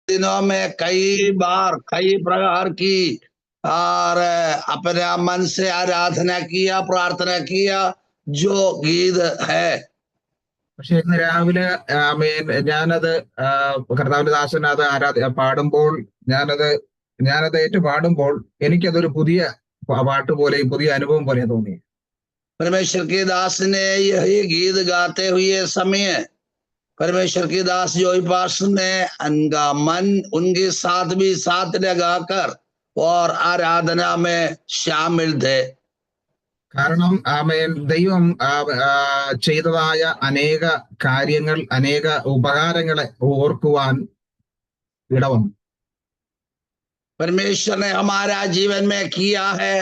दिनों में कई बार कई प्रकार की और अपने मन से आराधना किया, प्रार्थना किया, जो गीत है। പക്ഷെ ഇന്ന് രാവിലെ ഞാനത് കർത്താവിന്റെ ദാസൻ അത് പാടുമ്പോൾ ഞാനത് ഏറ്റു പാടുമ്പോൾ എനിക്കതൊരു പുതിയ പാട്ട് പോലെ പുതിയ അനുഭവം പോലെ തോന്നി. परमेश्वर के दास ने यही गीत गाते हुए समय परमेश्वर के दास जोई पास्टर ने उनका मन उनके साथ भी साथ लगाकर और आराधना में शामिल थे. കാരണം ദൈവം ചെയ്തതായ അനേക കാര്യങ്ങൾ, അനേക ഉപകാരങ്ങളെ ഓർക്കുവാൻ ഇടവന്നു. परमेश्वर ने हमारा जीवन में किया है,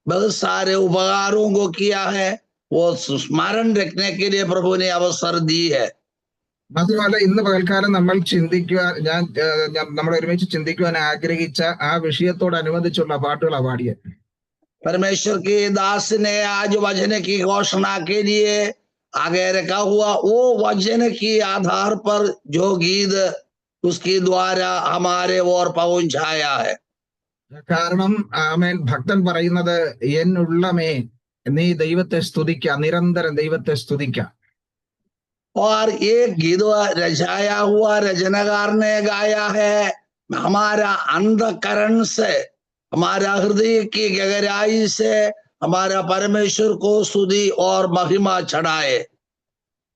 बहुत सारे उपकारों को किया है, वो स्मरण रखने के लिए प्रभु ने अवसर दी है. മാത്രമല്ല ഇന്ന് പകൽക്കാലം നമ്മൾ നമ്മൾ ഒരുമിച്ച് ചിന്തിക്കുവാൻ ആഗ്രഹിച്ച ആ വിഷയത്തോടനുബന്ധിച്ചുള്ള പാട്ടുകളാണ് പാടിയത്. परमेश्वर के दास ने आज वचन की घोषणा के लिए आगे रखा हुआ वो वचन की आधार पर जो गीत उसके द्वारा हमारे ओर पहुंचाया है. കാരണം ഭക്തൻ പറയുന്നത്, എന്നുള്ളമേ നീ ദൈവത്തെ സ്തുതിക്ക, നിരന്തരം ദൈവത്തെ സ്തുതിക്ക. और एक गीत रचाया हुआ रचनाकार ने गाया है, हमारा अंतःकरण से, हमारा हृदय की गहराई से हमारा परमेश्वर को स्तुति और महिमा चढ़ाए.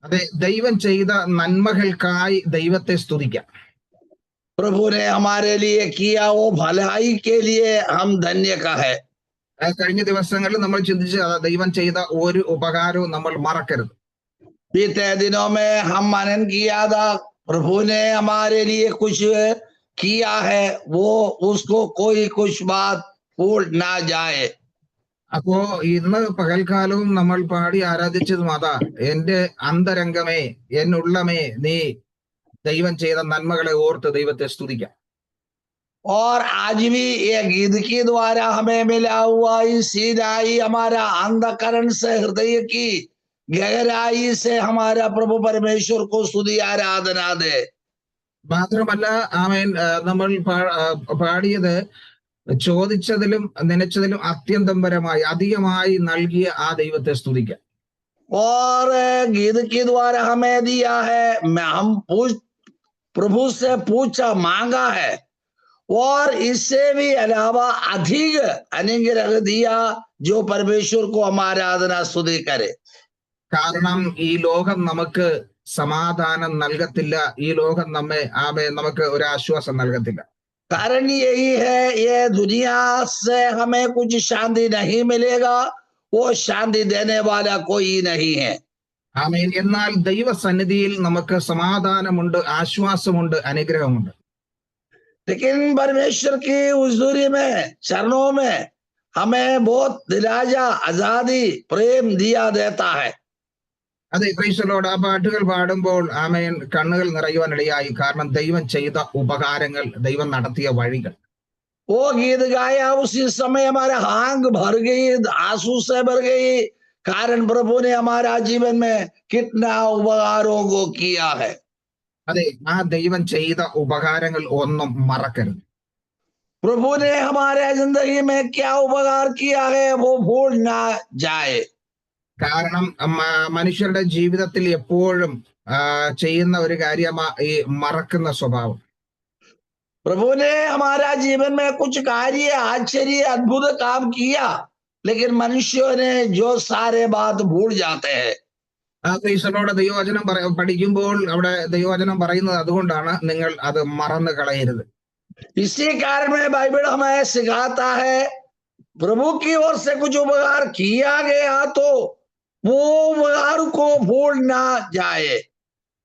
അതെ, ദൈവം ചെയ്ത നന്മകൾക്കായി ദൈവത്തെ സ്തുതിക്കാം. प्रभु ने हमारे लिए किया वो भलाई के लिए हम धन्य का है. കഴിഞ്ഞ ദിവസങ്ങളിൽ നമ്മൾ ചിന്തിച്ച ദൈവം ചെയ്ത ഒരു ഉപകാരവും നമ്മൾ മറക്കരുത്. बीते दिनों में हम मनन किया था, प्रभु ने हमारे लिए कुछ किया है, वो उसको कोई कुछ बात भूल ना जाए. അപ്പോ ഇന്ന് പകൽക്കാലവും നമ്മൾ പാടി ആരാധിച്ചതും അതാ, എന്റെ അന്തരംഗമേ, എന്നുള്ളമേ നീ ദൈവം ചെയ്ത നന്മകളെ ഓർത്ത് ദൈവത്തെ സ്തുതിക്കാം. और आज भी ये गीत के द्वारा हमें मिला हुआ सीधाई हमारा अंधकरण से, हृदय की गहराई से हमारा प्रभु परमेश्वर को स्तुति आराधना दे. മാത്രമല്ല നമ്മൾ പാടിയത് ചോദിച്ചതിലും നനച്ചതിലും അത്യന്തപരമായി അധികമായി നൽകിയ ആ ദൈവത്തെ സ്തുതിക്കാം. और गीत के द्वारा हमें दिया है, हम प्रभु से पूछा मांगा है, और इससे भी अलावा अधिक अनुग्रह दिया जो परमेश्वर को हमारा आराधना स्तुति करे. കാരണം ഈ ലോകം നമുക്ക് സമാധാനം നൽകത്തില്ല, ഈ ലോകം നമുക്ക് ഒരു ആശ്വാസം നൽകത്തില്ല. कारण यही है, ये दुनिया से हमें कुछ शांति नहीं मिलेगा, वो शांति देने वाला कोई नहीं है. ആമേൻ. എന്നാൽ ദൈവസന്നിധിയിൽ നമുക്ക് സമാധാനമുണ്ട്, ആശ്വാസമുണ്ട്, അനുഗ്രഹമുണ്ട്. लेकिन परमेश्वर की हुजूरी में, चरणों में हमें बहुत दिलाजा, आजादी, प्रेम दिया देता है. അതെ, ക്രൈസ്തലോട് ആ പാട്ടുകൾ പാടുമ്പോൾ ആമേൻ കണ്ണുകൾ നിറയുവാനിടയായി. കാരണം ദൈവം ചെയ്ത ഉപകാരങ്ങൾ, ദൈവം നടത്തിയ വഴികൾ. वो गीत गाया उसी समय हमारा आंख भर गई, आंसू से भर गई, कारण प्रभु ने हमारा जीवन में कितना उपकारों को किया है. അതെ, ആ ദൈവം ചെയ്ത ഉപകാരങ്ങൾ ഒന്നും മറക്കരുത്. प्रभु ने हमारे जिंदगी में क्या उपकार किया है वो भूल ना जाए. കാരണം മനുഷ്യരുടെ ജീവിതത്തിൽ എപ്പോഴും ചെയ്യുന്ന ഒരു കാര്യമാ ഈ മറക്കുന്ന സ്വഭാവം. प्रभु ने हमारा जीवन में कुछ कार्य, आश्चर्य, अद्भुत काम किया, लेकिन मनुष्यों ने जो सारे बात भूल जाते हैं. ആ ക്രൈസ്തലോട് ദൈവവചനം പഠിക്കുമ്പോൾ അവിടെ ദൈവവചനം പറയുന്നത് അതുകൊണ്ടാണ്, നിങ്ങൾ അത് മറന്നു കളയരുത്. इसी कारण में बाइबल हमें सिखाता है, प्रभु की ओर से कुछ उपकार किया गया तो वो उपकार को भूल ना जाए.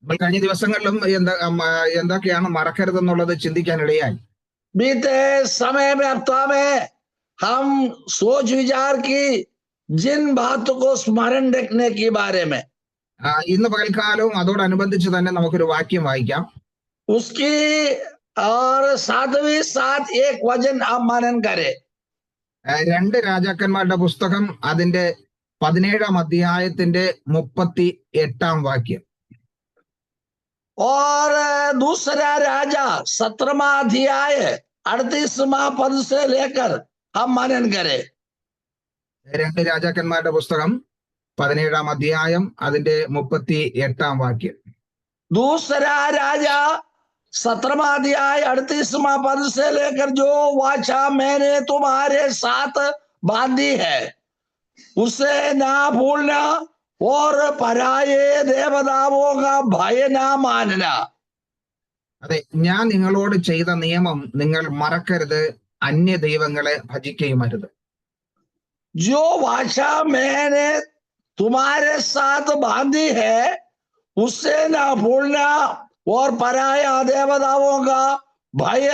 കഴിഞ്ഞ ദിവസങ്ങളിലും എന്തൊക്കെയാണ് മറക്കരുതെന്നുള്ളത് ചിന്തിക്കാനിടയായി. बीते समय में हफ्ता में हम सोच विचार की जिन बातों को स्मरण रखने के बारे में, ഇന്ന് പകൽക്കാലവും അതോടനുബന്ധിച്ച് തന്നെ നമുക്കൊരു വാക്യം വായിക്കാം. उसकी और सातवीं साथ एक वचन आप मनन करें. 2 രാജാക്കന്മാരുടെ പുസ്തകം അതിന്റെ 17-ാം അധ്യായത്തിന്റെ 38-ാം വാക്യം. और दूसरा राजा 17वां अध्याय 38वां पद से लेकर हम मनन करें। 2 രാജാക്കന്മാരുടെ പുസ്തകം 17-ാം അധ്യായം അതിന്റെ 38-ാം വാക്യം. दूसरा राजा 17वां अध्याय 38वां पद से लेकर जो वाचा मैंने तुम्हारे साथ बांधी है उसे ना भूलना और पराये देवताओं का भय ना मानना. അതെ, ഞാൻ നിങ്ങളോട് ചെയ്ത നിയമം നിങ്ങൾ മറക്കരുത്, അന്യ ദൈവങ്ങളെ ഭജിക്കുകയുമരുത്. जो वाचा मैंने तुम्हारे साथ बांधी है उससे ना भूलना और पराया देवताओं का भय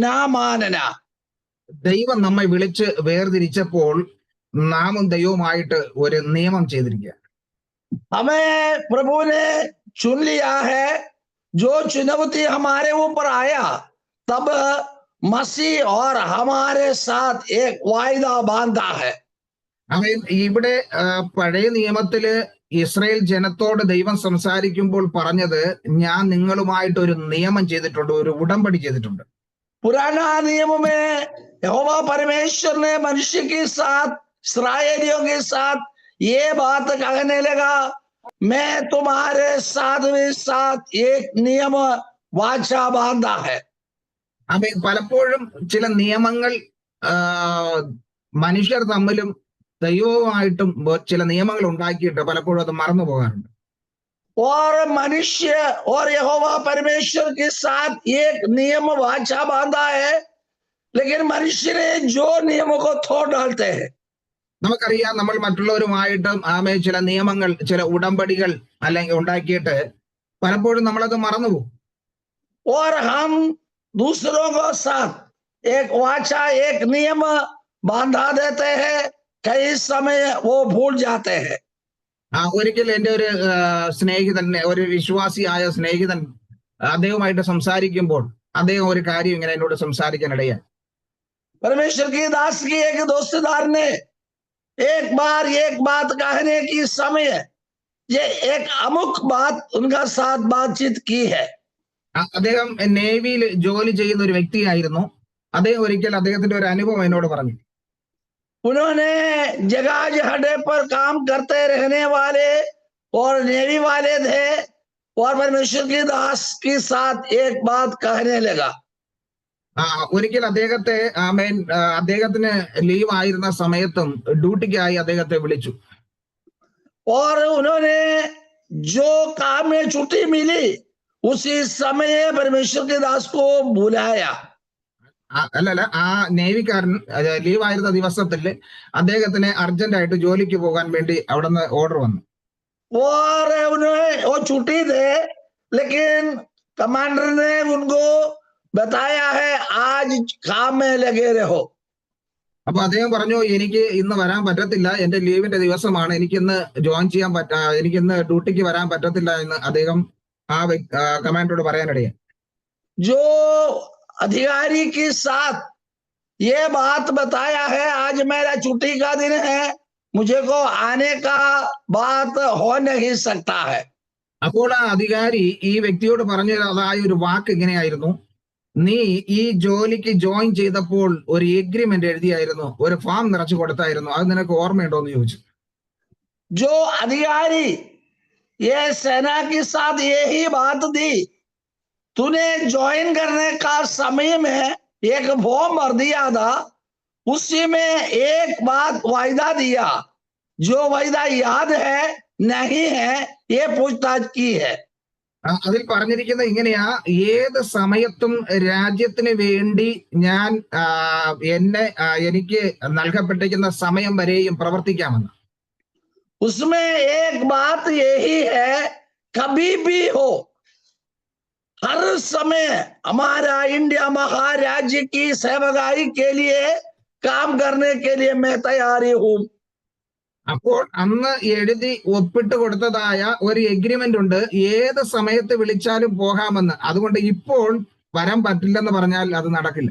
ना मानना. ദൈവം നമ്മെ വിളിച്ച് വേർതിരിച്ചപ്പോൾ നാമും ദൈവവുമായിട്ട് ഒരു നിയമം ചെയ്തിരിക്കുക. हमें प्रभु ने चुन लिया है. जो चुनौती हमारे ऊपर आया तब मसीह और हमारे साथ एक वायदा बांधा है. അവൻ ഇവിടെ പഴയ നിയമത്തില് ഇസ്രായേൽ ജനത്തോട് ദൈവം സംസാരിക്കുമ്പോൾ പറഞ്ഞത്, ഞാൻ നിങ്ങളുമായിട്ട് ഒരു നിയമം ചെയ്തിട്ടുണ്ട്, ഒരു ഉടമ്പടി ചെയ്തിട്ടുണ്ട്. पुराना नियम में यहोवा परमेश्वर ने मनुष्य के साथ, इस्राएलियों के साथ ये बात कहने लगा, मैं तुम्हारे साथ भी साथ एक नियम वाचा बांधा है. അവൻ പലപ്പോഴും ചില നിയമങ്ങൾ മനുഷ്യർ തമ്മിലും ദൈവവുമായിട്ടും ചില നിയമങ്ങൾ ഉണ്ടാക്കിയിട്ട് പലപ്പോഴും അത് മറന്നു പോകാറുണ്ട്. और मनुष्य और यहोवा परमेश्वर के साथ एक नियम वाचा बांधा है, लेकिन मनुष्य ने जो नियमों को तोड़ डालते हैं. നമുക്കറിയാം, നമ്മൾ മറ്റുള്ളവരുമായിട്ടും ചില നിയമങ്ങൾ, ചില ഉടമ്പടികൾ അല്ലെങ്കിൽ ഉണ്ടാക്കിയിട്ട് പലപ്പോഴും നമ്മളത് മറന്നുപോകും. और हम दूसरों को साथ एक वाचा, एक नियम बांधा देते हैं, कई समय वो भूल जाते हैं. ഒരിക്കൽ എൻ്റെ ഒരു സ്നേഹിതൻ, ഒരു വിശ്വാസിയായ സ്നേഹിതൻ അദ്ദേഹവുമായിട്ട് സംസാരിക്കുമ്പോൾ അദ്ദേഹം ഒരു കാര്യം ഇങ്ങനെ എന്നോട് സംസാരിക്കാനിടയായി. परमेश्वर की दास की एक दोस्तदार ने एक बार एक बात कहने की समय ये एक अमुक बात उनका साथ बातचीत की है. അദ്ദേഹം നേവിയിൽ ജോലി ചെയ്യുന്ന ഒരു വ്യക്തിയായിരുന്നു. അദ്ദേഹം ഒരിക്കൽ അദ്ദേഹത്തിന്റെ ഒരു അനുഭവം എന്നോട് പറഞ്ഞു. उन्होंने जहाज अड्डे पर काम करते रहने वाले और नेवी वाले थे और परमेश्वर की दास के साथ एक बात कहने लगा. ഒരിക്കൽ അദ്ദേഹത്തിന് ലീവ് ആയിരുന്ന സമയത്തും ഡ്യൂട്ടിക്കായി അദ്ദേഹത്തെ വിളിച്ചു. और उन्होंने जो काम में छुट्टी मिली उसी समय परमेश्वर के दास को बुलाया. അല്ലല്ല, ആ നേവിക്കാരൻ ലീവ് ആയിരുന്ന ദിവസത്തില് അദ്ദേഹത്തിന് അർജന്റായിട്ട് ജോലിക്ക് പോകാൻ വേണ്ടി അവിടെ നിന്ന് ഓർഡർ വന്നു. और उन्हें वो छुट्टी थे, लेकिन कमांडर ने उनको बताया है आज काम में लगे रहो. അപ്പൊ അദ്ദേഹം പറഞ്ഞു, എനിക്ക് ഇന്ന് വരാൻ പറ്റത്തില്ല, എന്റെ ലീവിന്റെ ദിവസമാണ്, എനിക്കിന്ന് ജോയിൻ ചെയ്യാൻ എനിക്കിന്ന് ഡ്യൂട്ടിക്ക് വരാൻ പറ്റത്തില്ല എന്ന് അദ്ദേഹം ആ കമാൻഡറോട് പറയാനിടയായി. जो अधिकारी के साथ ये बात बताया है आज मेरा छुट्टी का दिन है, मुझे को आने का बात हो नहीं सकता है. അപ്പോൾ ആ അധികാരി ഈ വ്യക്തിയോട് പറഞ്ഞതായ ഒരു വാക്ക് ഇങ്ങനെയായിരുന്നു, നീ ഈ ജോലിക്ക് ജോയിൻ ചെയ്തപ്പോൾ ഒരു എഗ്രിമെന്റ് എഴുതിയായിരുന്നു, ഒരു ഫോം നിറച്ചു കൊടുത്തായിരുന്നു, അത് നിനക്ക് ഓർമ്മയുണ്ടോ എന്ന് ചോദിച്ചു. जो अधिकारी ये सेना के साथ यही बात दी, तूने ज्वाइन करने का समय में एक फॉर्म भर दिया था, उसी में एक बात वायदा दिया, जो वायदा याद है नहीं है ये पूछताछ की है. അതിൽ പറഞ്ഞിരിക്കുന്നത് ഇങ്ങനെയാ, ഏത് സമയത്തും രാജ്യത്തിന് വേണ്ടി ഞാൻ എനിക്ക് നൽകപ്പെട്ടിരിക്കുന്ന സമയം വരെയും പ്രവർത്തിക്കാമെന്ന്. उसमें एक बात यही है, कभी भी हो, हर समय हमारा इंडिया महाराज्य की सेवकाई के लिए काम करने के लिए मैं तैयारी हूं. അപ്പോൾ അന്ന് എഴുതി ഒപ്പിട്ട് കൊടുത്തതായ ഒരു എഗ്രിമെന്റ് ഉണ്ട്, ഏത് സമയത്ത് വിളിച്ചാലും പോകാമെന്ന്. അതുകൊണ്ട് ഇപ്പോൾ വരാൻ പറ്റില്ലെന്ന് പറഞ്ഞാൽ അത് നടക്കില്ല.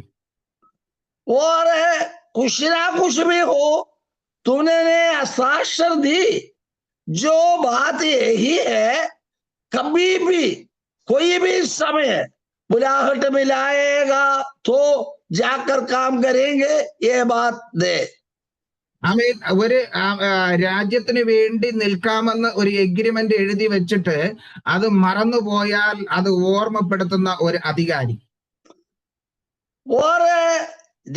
और कुछ ना कुछ भी हो, तूने हस्ताक्षर दी, जो बात यही है, कभी भी कोई भी समय बुलाहट मिलाएगा तो जाकर काम करेंगे, ये बात दे। ആമേൻ. ഒരു രാജ്യത്തിന് വേണ്ടി നിൽക്കാമെന്ന് ഒരു എഗ്രിമെന്റ് എഴുതി വെച്ചിട്ട് അത് മറന്നുപോയാൽ അത് ഓർമ്മപ്പെടുത്തുന്ന ഒരു അധികാരി. और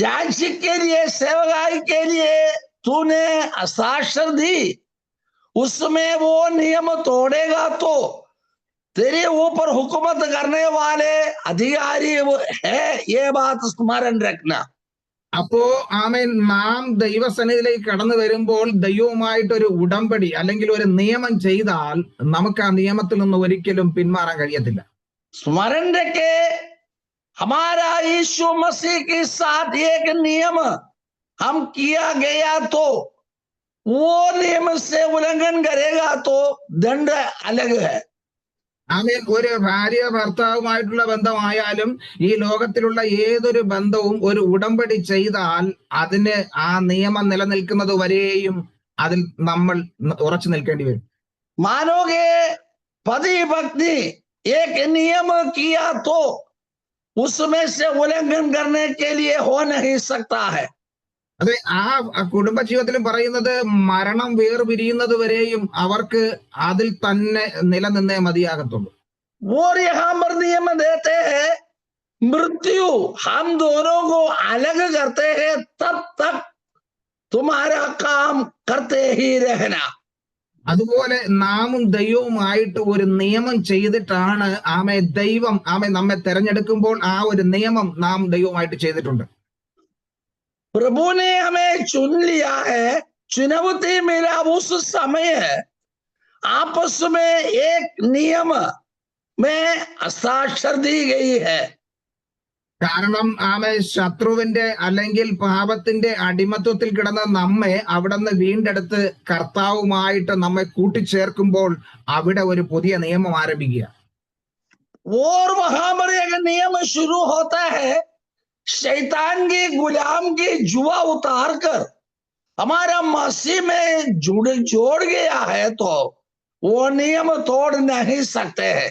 राज्य के लिए, सेवकाई के लिए तूने हस्ताक्षर दी, उसमें वो नियम तोड़ेगा तो तेरे ऊपर हुकूमत करने वाले अधिकारी है, ये बात स्मरण रखना. അപ്പോ ആമേൻ, നാം ദൈവസന്നിധിയിലേക്ക് കടന്നു വരുമ്പോൾ ദൈവവുമായിട്ട് ഒരു ഉടമ്പടി അല്ലെങ്കിൽ ഒരു നിയമം ചെയ്താൽ നമുക്ക് ആ നിയമത്തിൽ നിന്ന് ഒരിക്കലും പിന്മാറാൻ കഴിയത്തില്ല. स्मरण रखे, हमारा यीशु मसीह के साथ एक नियम हम किया गया तो वो नियम से उल्लंघन करेगा तो दंड अलग है. ആമേൻ. ഒരു ഭാര്യ ഭർത്താവുമായിട്ടുള്ള ബന്ധമായാലും ഈ ലോകത്തിലുള്ള ഏതൊരു ബന്ധവും ഒരു ഉടമ്പടി ചെയ്താൽ അതിന് ആ നിയമം നിലനിൽക്കുന്നത് വരെയും അതിൽ നമ്മൾ ഉറച്ചു നിൽക്കേണ്ടി വരും. मानोगे पति पत्नी एक नियम किया तो उसमें से उल्लंघन करने के लिए हो नहीं सकता है. അതെ, ആ കുടുംബജീവിതത്തിലും പറയുന്നത് മരണം വേർപിരിയുന്നത് വരെയും അവർക്ക് അതിൽ തന്നെ നിലനിന്നേ മതിയാകത്തുള്ളൂ. और यहाँ पर नियम देते हैं, मृत्यु हम दोनों को अलग करते हैं तब तक तुम्हारा काम करते ही रहना. അതുപോലെ നാമും ദൈവവുമായിട്ട് ഒരു നിയമം ചെയ്തിട്ടാണ് ദൈവം നമ്മെ തെരഞ്ഞെടുക്കുമ്പോൾ ആ ഒരു നിയമം നാം ദൈവവുമായിട്ട് ചെയ്തിട്ടുണ്ട്. प्रभु ने हमें चुन लिया है, चुनौती मिला उस समय आपस में एक नियम में हस्ताक्षर दी गई है. കാരണം ശത്രുവിന്റെ അല്ലെങ്കിൽ പാപത്തിന്റെ അടിമത്വത്തിൽ കിടന്ന നമ്മെ അവിടെ നിന്ന് വീണ്ടെടുത്ത് കർത്താവുമായിട്ട് നമ്മെ കൂട്ടിച്ചേർക്കുമ്പോൾ അവിടെ ഒരു പുതിയ നിയമം ആരംഭിക്കുക. और वहां पर एक नियम शुरू होता है, शैतान की गुलाम की जुआ उतार कर हमारा मसीह में जोड़ गया है तो वो नियम तोड़ नहीं सकते हैं.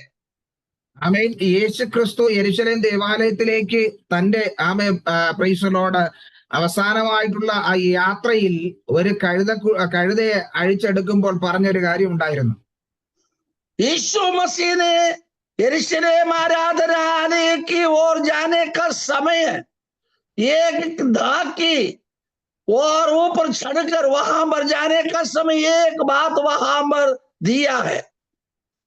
ആമേൻ. യേശു ക്രിസ്തു യെരുശലേം ദേവാലയത്തിലേക്ക് തന്റെ പ്രൈസലോട് അവസാനമായിട്ടുള്ള ആ യാത്രയിൽ ഒരു കഴുതയെ അഴിച്ചെടുക്കുമ്പോൾ പറഞ്ഞൊരു കാര്യം ഉണ്ടായിരുന്നു. यीशु मसीह ने यरूशलेम आराधनालय की ओर जाने का समय एक धाकी और ऊपर चढ़कर वहां पर जाने का समय एक बात वहां पर दिया है.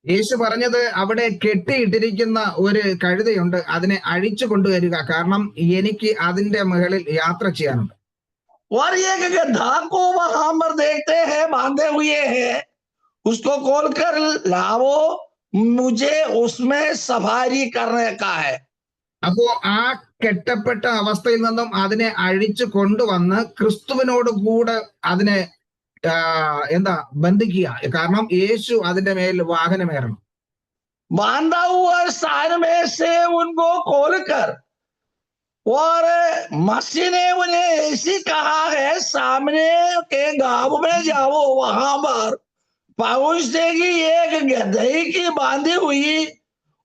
യേശു പറഞ്ഞത് അവിടെ കെട്ടിയിട്ടിരിക്കുന്ന ഒരു കഴുതയുണ്ട്, അതിനെ അഴിച്ചു കൊണ്ടുവരിക, കാരണം എനിക്ക് അതിന്റെ മുകളിൽ യാത്ര ചെയ്യാനുണ്ട്. और ये गधा को वहां पर देखते हैं बांधे हुए हैं, उसको खोलकर लाओ, मुझे उसमें सवारी करने का है. അപ്പോ ആ കെട്ടപ്പെട്ട അവസ്ഥയിൽ നിന്നും അതിനെ അഴിച്ചു കൊണ്ടുവന്ന് ക്രിസ്തുവിനോട് കൂടെ അതിനെ ബന്ധിക്കുക, കാരണം യേശു അതിന്റെ മേൽ വാഹനമേറണം. बांधा हुआ स्थान में से उनको खोलकर, और मसीह ने उन्हें ऐसी कहा है, सामने के गांव में जाओ, वहां पर पहुंचेगी एक गधे की बांधी हुई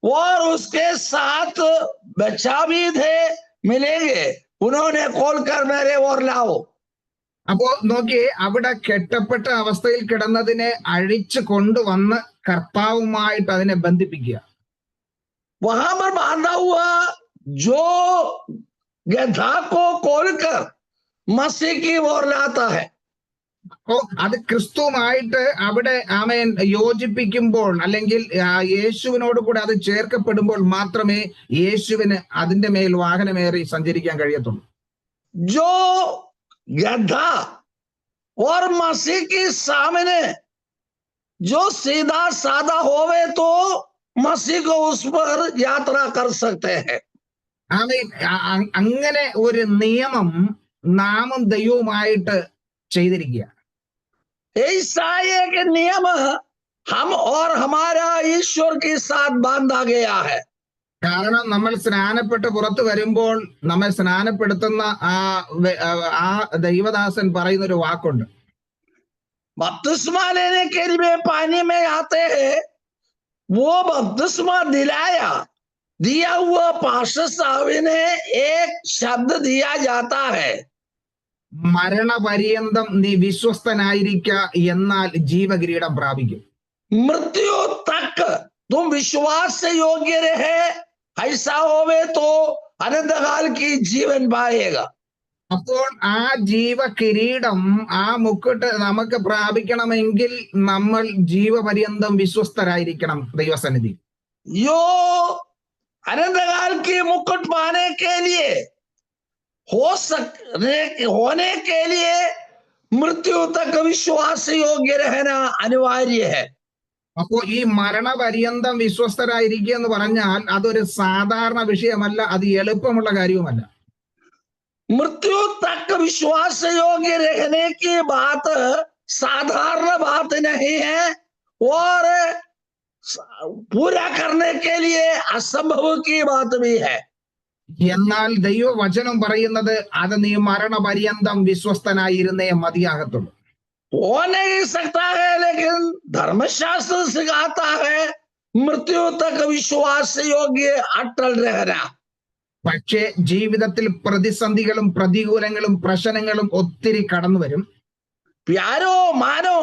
और उसके साथ बच्चा भी थे, मिलेंगे, उन्होंने खोलकर मेरे ओर लाओ. അപ്പോ നോക്കിയേ, അവിടെ കെട്ടപ്പെട്ട അവസ്ഥയിൽ കിടന്നതിനെ അഴിച്ചു കൊണ്ടുവന്ന് കർത്താവുമായിട്ട് അതിനെ ബന്ധിപ്പിക്കുക. वहां पर बांधा हुआ जो गधा को खोलकर मसीह की ओर लाता है. അപ്പോ അത് ക്രിസ്തുവുമായിട്ട് അവിടെ യോജിപ്പിക്കുമ്പോൾ അല്ലെങ്കിൽ യേശുവിനോട് കൂടെ അത് ചേർക്കപ്പെടുമ്പോൾ മാത്രമേ യേശുവിന് അതിന്റെ മേൽ വാഹനമേറി സഞ്ചരിക്കാൻ കഴിയത്തുള്ളൂ. जो गधा और मसीह के सामने जो सीधा साधा होवे तो मसीह को उस पर यात्रा कर सकते हैं. അങ്ങനെ ഒരു നിയമം നാമും ദൈവവുമായിട്ട് ചെയ്തിരിക്കുക. ऐसा एक नियम हम और हमारा ईश्वर के साथ बांधा गया है. കാരണം നമ്മൾ സ്നാനപ്പെട്ട് പുറത്തു വരുമ്പോൾ നമ്മെ സ്നാനപ്പെടുത്തുന്ന ആ ദൈവദാസൻ പറയുന്ന ഒരു വാക്കുണ്ട്. बपतिस्मा लेने के लिए पानी में आते हैं वो बपतिस्मा दिलाया, दिया हुआ पास्टर साहब ने एक शब्द दिया जाता है, മരണപര്യന്തം നീ വിശ്വസ്തനായിരിക്ക എന്നാൽ ജീവകിരീടം പ്രാപിക്കും. मृत्यु तक तुम विश्वास से योग्य रहे, ऐसा होवे तो अनंत काल की जीवन पाएगा. അപ്പോൾ ആ ജീവകിരീടം, ആ മുക്കുട്ട് നമുക്ക് പ്രാപിക്കണമെങ്കിൽ നമ്മൾ ജീവപര്യന്തം വിശ്വസ്തരായിരിക്കണം ദൈവസന്നിധി. यो अनंत काल की मुकुट पाने के लिए होने के लिए मृत्यु तक विश्वास योग्य रहना अनिवार्य है. അപ്പോൾ ഈ മരണപര്യന്തം വിശ്വസ്തരായിരിക്കുക എന്ന് പറഞ്ഞാൽ അതൊരു സാധാരണ വിഷയമല്ല, അത് എളുപ്പമുള്ള കാര്യവുമല്ല. मृत्यु तक विश्वास योग्य रहने की बात साधारण बात नहीं है और पूरा करने के लिए असंभव की बात भी है. എന്നാൽ ദൈവവചനം പറയുന്നത് അത് നീ മരണപര്യന്തം വിശ്വസ്തനായിരുന്നേ മതിയാകത്തുള്ളൂ. हो नहीं सकता है, लेकिन धर्मशास्त्र सिखाता है मृत्यु तक विश्वास योग्य अटल रहना. പക്ഷേ ജീവിതത്തിൽ പ്രതിസന്ധികളും പ്രതികൂലങ്ങളും പ്രശ്നങ്ങളും ഒത്തിരി കടന്നു വരും. प्यारो मानो,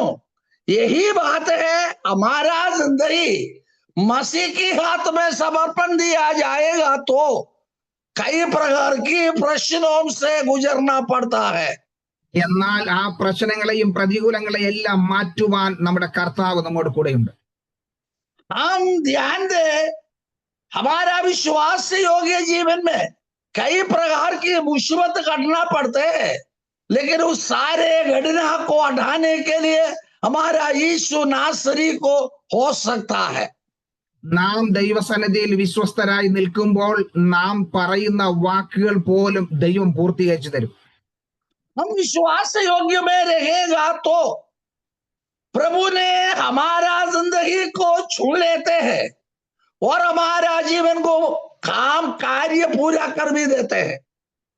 यही बात है, हमारा जिंदगी मसीह के हाथ में समर्पण दिया जाएगा तो कई प्रकार की प्रश्नों से गुजरना पड़ता है. എന്നാൽ ആ പ്രശ്നങ്ങളെയും പ്രതികൂലങ്ങളെയും എല്ലാം മാറ്റുവാൻ നമ്മുടെ കർത്താവ് നമ്മോട് കൂടെയുണ്ട്. हम ध्यान दे, हमारा विश्वास से योग्य जीवन में कई प्रकार की मुसीबत काटना पड़ते हैं, लेकिन उस सारे घटना को हटाने के लिए हमारा यीशु नासरी को हो सकता है. നാം ദൈവസന്നിധിയിൽ വിശ്വസ്തരായി നിൽക്കുമ്പോൾ നാം പറയുന്ന വാക്കുകൾ പോലും ദൈവം പൂർത്തീകരിച്ചു തരും. हम विश्वास योग्य में रहेगा तो प्रभु ने हमारा जिंदगी को छू लेते हैं और हमारा जीवन को काम कार्य पूरा कर भी देते हैं.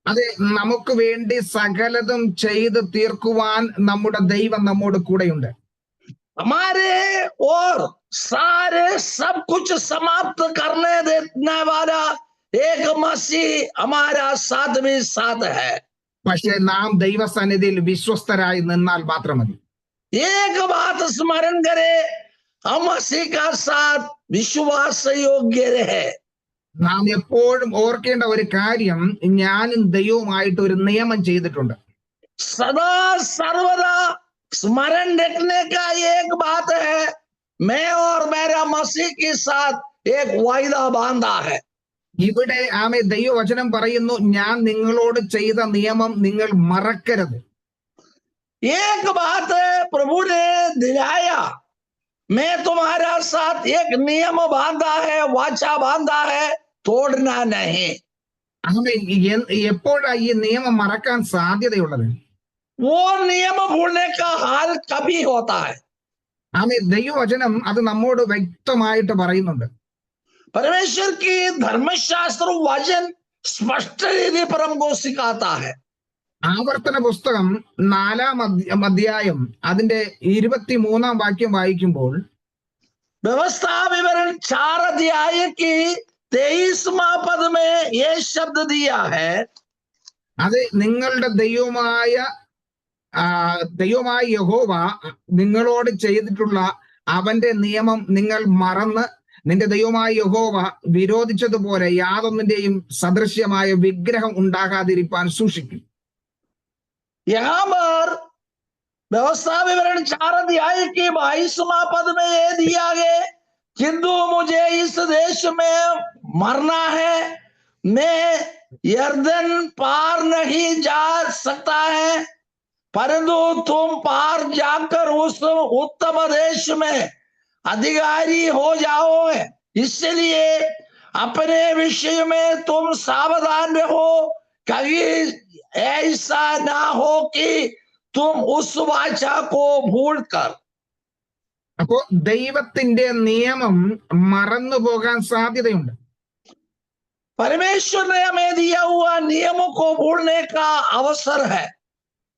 അതെ, നമുക്ക് വേണ്ടി സകലതും ചെയ്ത് തീർക്കുവാൻ നമ്മുടെ ദൈവം നമ്മോട് കൂടെയുണ്ട്. हमारे और सारे सब कुछ समाप्त करने देने वाला एक मसीह हमारा साथ भी साथ है. പക്ഷെ നാം ദൈവസന്നിധിയിൽ വിശ്വസ്തരായി നിന്നാൽ മാത്രം മതി. एक बात स्मरण करे, हम मसीह का साथ विश्वास योग्य रहे. നാം എപ്പോഴും ഓർക്കേണ്ട ഒരു കാര്യം, ഞാനും ദൈവവുമായിട്ട് ഒരു നിയമം ചെയ്തിട്ടുണ്ട്. सदा सर्वदा स्मरण रखने का एक बात है, मैं और मेरा मसीह के साथ एक वायदा बांधा है. ഇവിടെ ആമേ ദൈവവചനം പറയുന്നു, ഞാൻ നിങ്ങളോട് ചെയ്ത നിയമം നിങ്ങൾ മറക്കരുത്. एक बात प्रभु ने दिलाया, मैं तुम्हारा साथ एक नियम बांधा है, वाचा बांधा है, तोड़ना नहीं. ആമേ എപ്പോഴാ ഈ നിയമം മറക്കാൻ സാധ്യതയുള്ളത്? वो नियम भूलने का हाल कभी होता है. ആമേ ദൈവവചനം അത് നമ്മോട് വ്യക്തമായിട്ട് പറയുന്നുണ്ട്. परमेश्वर की धर्मशास्त्र वचन स्पष्ट रीति पर हमको सिखाता है. ആവർത്തന പുസ്തകം 4-ാം അധ്യായം അതിന്റെ 23-ാം വാക്യം വായിക്കുമ്പോൾ व्यवस्था विवरण 4 अध्याय की 23वां पद में ये शब्द दिया है, അത് നിങ്ങളുടെ ദൈവമായ യഹോവ നിങ്ങളോട് ചെയ്തിട്ടുള്ള അവന്റെ നിയമം നിങ്ങൾ മറന്ന് നിന്റെ ദൈവമായ യഹോവ വിരോധിച്ചതുപോലെ യാതൊന്നിന്റെയും സദൃശ്യമായ വിഗ്രഹം ഉണ്ടാകാതിരിപ്പാൻ സൂക്ഷിക്കും. यहाँ पर व्यवस्था विवरण 4 अध्याय के 22वां पद में ये दिया गया, किंतु मुझे इस देश में मरना है, मैं यर्दन पार नहीं जा सकता है, परंतु तुम पार जाकर उस उत्तम देश में अधिकारी हो जाओगे. इसलिए अपने विषय में तुम सावधान रहो, कभी ऐसा ना हो कि तुम उस वाचा को भूल कर. അപ്പോ ദൈവത്തിന്റെ നിയമം മറന്നു പോകാൻ സാധ്യതയുണ്ട്. परमेश्वर ने हमें दिया हुआ नियमों को भूलने का अवसर है.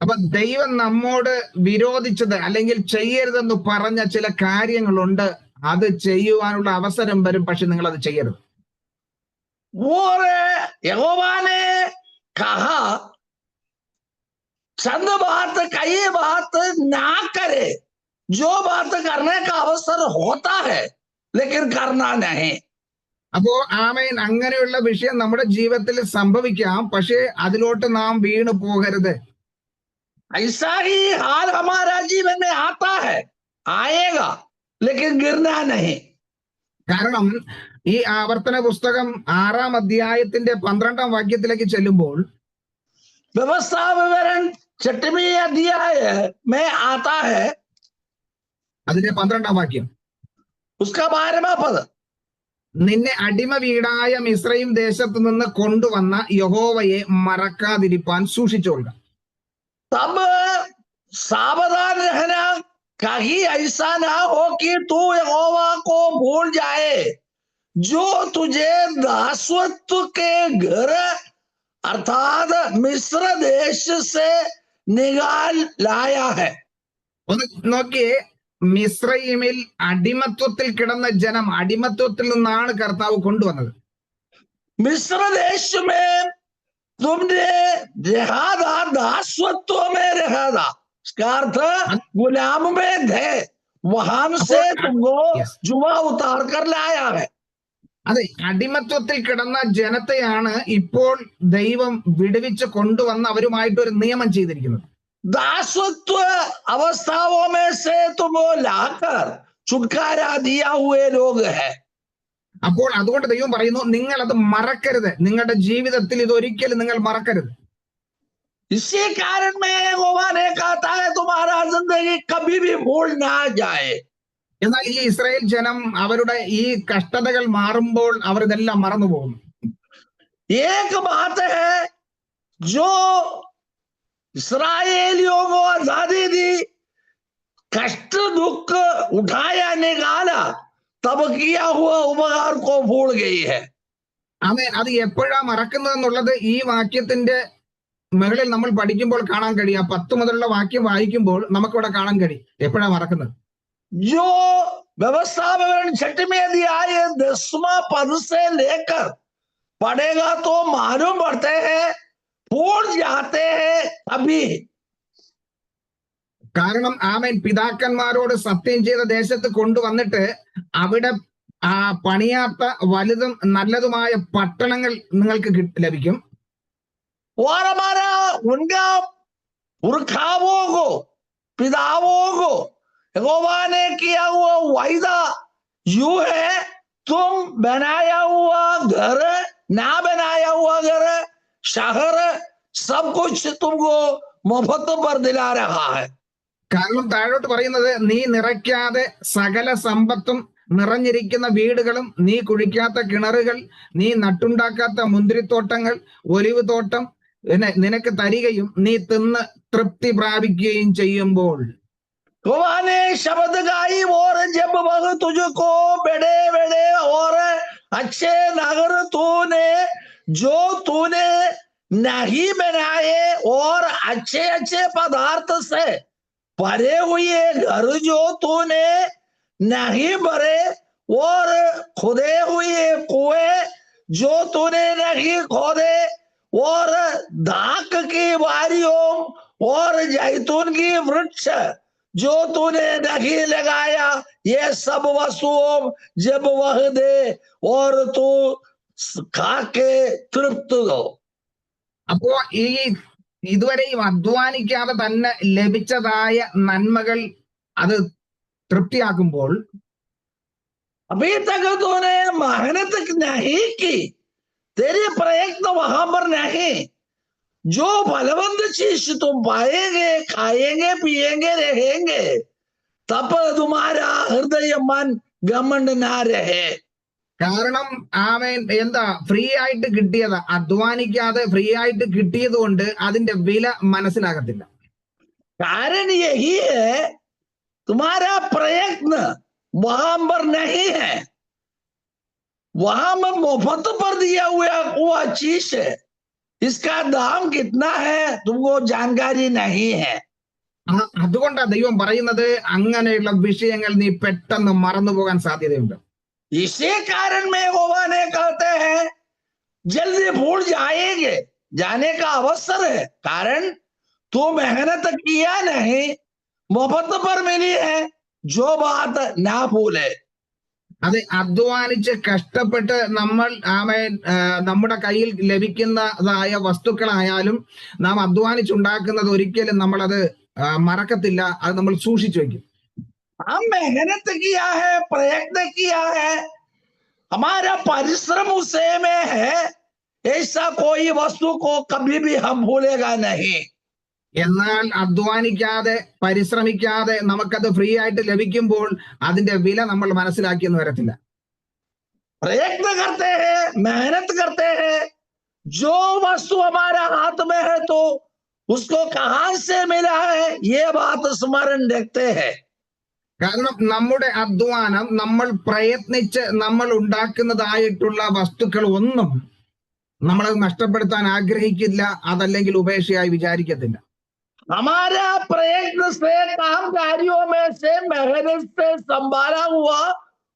അപ്പൊ ദൈവം നമ്മോട് വിരോധിച്ചത് അല്ലെങ്കിൽ ചെയ്യരുതെന്ന് പറഞ്ഞ ചില കാര്യങ്ങളുണ്ട്, അത് ചെയ്യുവാനുള്ള അവസരം വരും, പക്ഷെ നിങ്ങൾ അത് ചെയ്യരുത്. और यहोवा ने कहा चंद बात कई बात ना करे, जो बात करने का अवसर होता है लेकिन करना नहीं. അപ്പോ ആമേൻ, അങ്ങനെയുള്ള വിഷയം നമ്മുടെ ജീവിതത്തിൽ സംഭവിക്കാം, പക്ഷേ അതിലോട്ട് നാം വീണു പോകരുത്. ऐसा ही हाल हमारा जीवन में आता है, आएगा, लेकिन गिरना नहीं. കാരണം ഈ ആവർത്തന പുസ്തകം 6-ാം അധ്യായത്തിന്റെ 12-ാം വാക്യത്തിലേക്ക് ചെല്ലുമ്പോൾ व्यवस्था विवरण 6वें अध्याय में आता है, അതിന്റെ 12-ാം വാക്യം, उसका 12वां पद, നിന്നെ അടിമ വീടായ മിസ്രയീം ദേശത്ത് നിന്ന് കൊണ്ടുവന്ന യഹോവയെ മറക്കാതിരിപ്പാൻ സൂക്ഷിച്ചോളുക. तब सावधान रहना, कहीं ऐसा ना हो कि तू यहोवा को भूल जाए जो तुझे दासत्व के घर अर्थात मिस्र देश से निकाल लाया है. ഒന്ന് നോക്കിയേ, മിസ്രയീമിൽ അടിമത്വത്തിൽ കിടന്ന ജനം, അടിമത്വത്തിൽ നിന്നാണ് കർത്താവ് കൊണ്ടുവന്നത്. मिस्र देश में तुमने रहा था, दासत्व में रहा था, इसका अर्थ गुलाम में थे, वहां से तुमको Yes. जुआ उतार कर लाया है. അതെ, അടിമത്വത്തിൽ കിടന്ന ജനത്തെയാണ് ഇപ്പോൾ ദൈവം വിടുവിച്ച് കൊണ്ടുവന്ന് അവരുമായിട്ട് ഒരു നിയമം ചെയ്തിരിക്കുന്നത്. दासत्व अवस्थाओं में से तुमको लाकर छुटकारा दिया हुए लोग है. അപ്പോൾ അതുകൊണ്ട് ദൈവം പറയുന്നു, നിങ്ങൾ അത് മറക്കരുത്, നിങ്ങളുടെ ജീവിതത്തിൽ ഇത് ഒരിക്കലും നിങ്ങൾ മറക്കരുത്. इसी कारण में यहोवा ने कहता है तुम्हारा जिंदगी कभी भी भूल ना जाए. എന്നാൽ ഈ ഇസ്രായേൽ ജനം അവരുടെ ഈ കഷ്ടതകൾ മാറുമ്പോൾ അവർ ഇതെല്ലാം മറന്നു പോകുന്നു. एक बात है जो इस्राएलियों को आजादी दी, कष्ट दुख उठाया निकाला, तब किया हुआ उपकार को भूल गई है. ആമേൻ, അത് എപ്പോഴാ മറക്കുന്നത് എന്നുള്ളത് ഈ വാക്യത്തിന്റെ മുകളിൽ നമ്മൾ പഠിക്കുമ്പോൾ കാണാൻ കഴിയും. 10 മുതലുള്ള വാക്യം വായിക്കുമ്പോൾ നമുക്കിവിടെ കാണാൻ കഴിയും എപ്പോഴാ മറക്കുന്നത്. जो व्यवस्था विवरण 6वें अध्याय 10वां पद से लेकर पढ़ेगा तो मालूम पड़ते हैं, भूल जाते हैं अभी. കാരണം ആമേൻ, പിതാക്കന്മാരോട് സത്യം ചെയ്ത ദേശത്ത് കൊണ്ടുവന്നിട്ട് അവിടെ ആ പണിയാത്ത വലുതും നല്ലതുമായ പട്ടണങ്ങൾ നിങ്ങൾക്ക് ലഭിക്കും. और हमारा उनका पुरखाओं को, पिताओं को यहोवा ने किया हुआ वायदा यू है, तुम बनाया हुआ घर, ना बनाया हुआ घर, शहर, सब कुछ तुमको मुफ्त पर दिला रहा है. കാരണം താഴോട്ട് പറയുന്നത്, നീ നിറയ്ക്കാതെ സകല സമ്പത്തും നിറഞ്ഞിരിക്കുന്ന വീടുകളും, നീ കുഴിക്കാത്ത കിണറുകൾ, നീ നട്ടുണ്ടാക്കാത്ത മുന്തിരിത്തോട്ടങ്ങൾ, ഒലിവ് തോട്ടം നിനക്ക് തരികയും നീ തിന്ന് തൃപ്തി പ്രാപിക്കുകയും ചെയ്യുമ്പോൾ. यहोवा ने शब्द गाई, और जब वह तुझको बड़े बड़े और अच्छे नगर जो तूने नहीं बनाए और अच्छे अच्छे पदार्थ से भरे हुए घर जो तूने नहीं भरे, और खुदे हुए कुएं जो तूने नहीं खोदे, और दाख की वारियों और जैतून की वृक्ष जो तूने नहीं लगाया, ये सब वस्तुओं जब वह दे और तू खा के तृप्त हो. അപ്പോ ഈ ഇതുവരെയും അധ്വാനിക്കാതെ തന്നെ ലഭിച്ചതായ നന്മകൾ അത് തൃപ്തിയാക്കുമ്പോൾ, अभी तक तूने मेहनत नहीं की, तेरे प्रयत्न वहां पर नहीं, जो फलवंत चीज तुम पाएंगे, खाएंगे, पिएंगे, रहेंगे, तब तुम्हारा हृदय मन घमंड ना रहे. കാരണം ആമേൻ, എന്താ ഫ്രീ ആയിട്ട് കിട്ടിയത്, അധ്വാനിക്കാതെ ഫ്രീ ആയിട്ട് കിട്ടിയത് കൊണ്ട് അതിന്റെ വില മനസ്സിലാകത്തില്ല. कारण यही है, तुम्हारा प्रयत्न वहां पर नहीं है, वहां में मुफ्त पर दिया हुआ चीज है, इसका दाम कितना है तुमको जानकारी नहीं है. അതുകൊണ്ടാണ് ദൈവം പറയുന്നത് അങ്ങനെയുള്ള വിഷയങ്ങൾ നീ പെട്ടെന്ന് മറന്നു പോകാൻ സാധ്യതയുണ്ട്. इसी कारण में यहोवा ने कहते हैं जल्दी भूल जाएंगे, जाने का अवसर है, कारण तू मेहनत किया नहीं, मुफ्त पर मिली है, जो बात ना भूले. അത് അധ്വാനിച്ച് കഷ്ടപ്പെട്ട് നമ്മൾ നമ്മുടെ കയ്യിൽ ലഭിക്കുന്നതായ വസ്തുക്കളായാലും നാം അധ്വാനിച്ചുണ്ടാക്കുന്നത് ഒരിക്കലും നമ്മളത് മറക്കത്തില്ല, അത് നമ്മൾ സൂക്ഷിച്ചു വെക്കും. हम मेहनत किया है, प्रयत्न किया है, हमारा परिश्रम उसे में है, ऐसा कोई वस्तु को कभी भी हम भूलेगा नहीं. എന്നാൽ അധ്വാനിക്കാതെ പരിശ്രമിക്കാതെ നമുക്കത് ഫ്രീ ആയിട്ട് ലഭിക്കുമ്പോൾ അതിന്റെ വില നമ്മൾ മനസ്സിലാക്കിയെന്ന് വരത്തില്ല. प्रयत्न करते हैं, मेहनत करते हैं, जो वस्तु हमारा हाथ में है तो उसको कहां से मिला है ये बात स्मरण रखते हैं. കാരണം നമ്മുടെ അധ്വാനം, നമ്മൾ പ്രയത്നിച്ച് നമ്മൾ ഉണ്ടാക്കുന്നതായിട്ടുള്ള വസ്തുക്കൾ ഒന്നും നമ്മളത് നഷ്ടപ്പെടുത്താൻ ആഗ്രഹിക്കില്ല, അതല്ലെങ്കിൽ ഉപേക്ഷയായി വിചാരിക്കത്തില്ല. हमारा प्रयत्न से, काम कार्यों में से, मेहनत से संभाला हुआ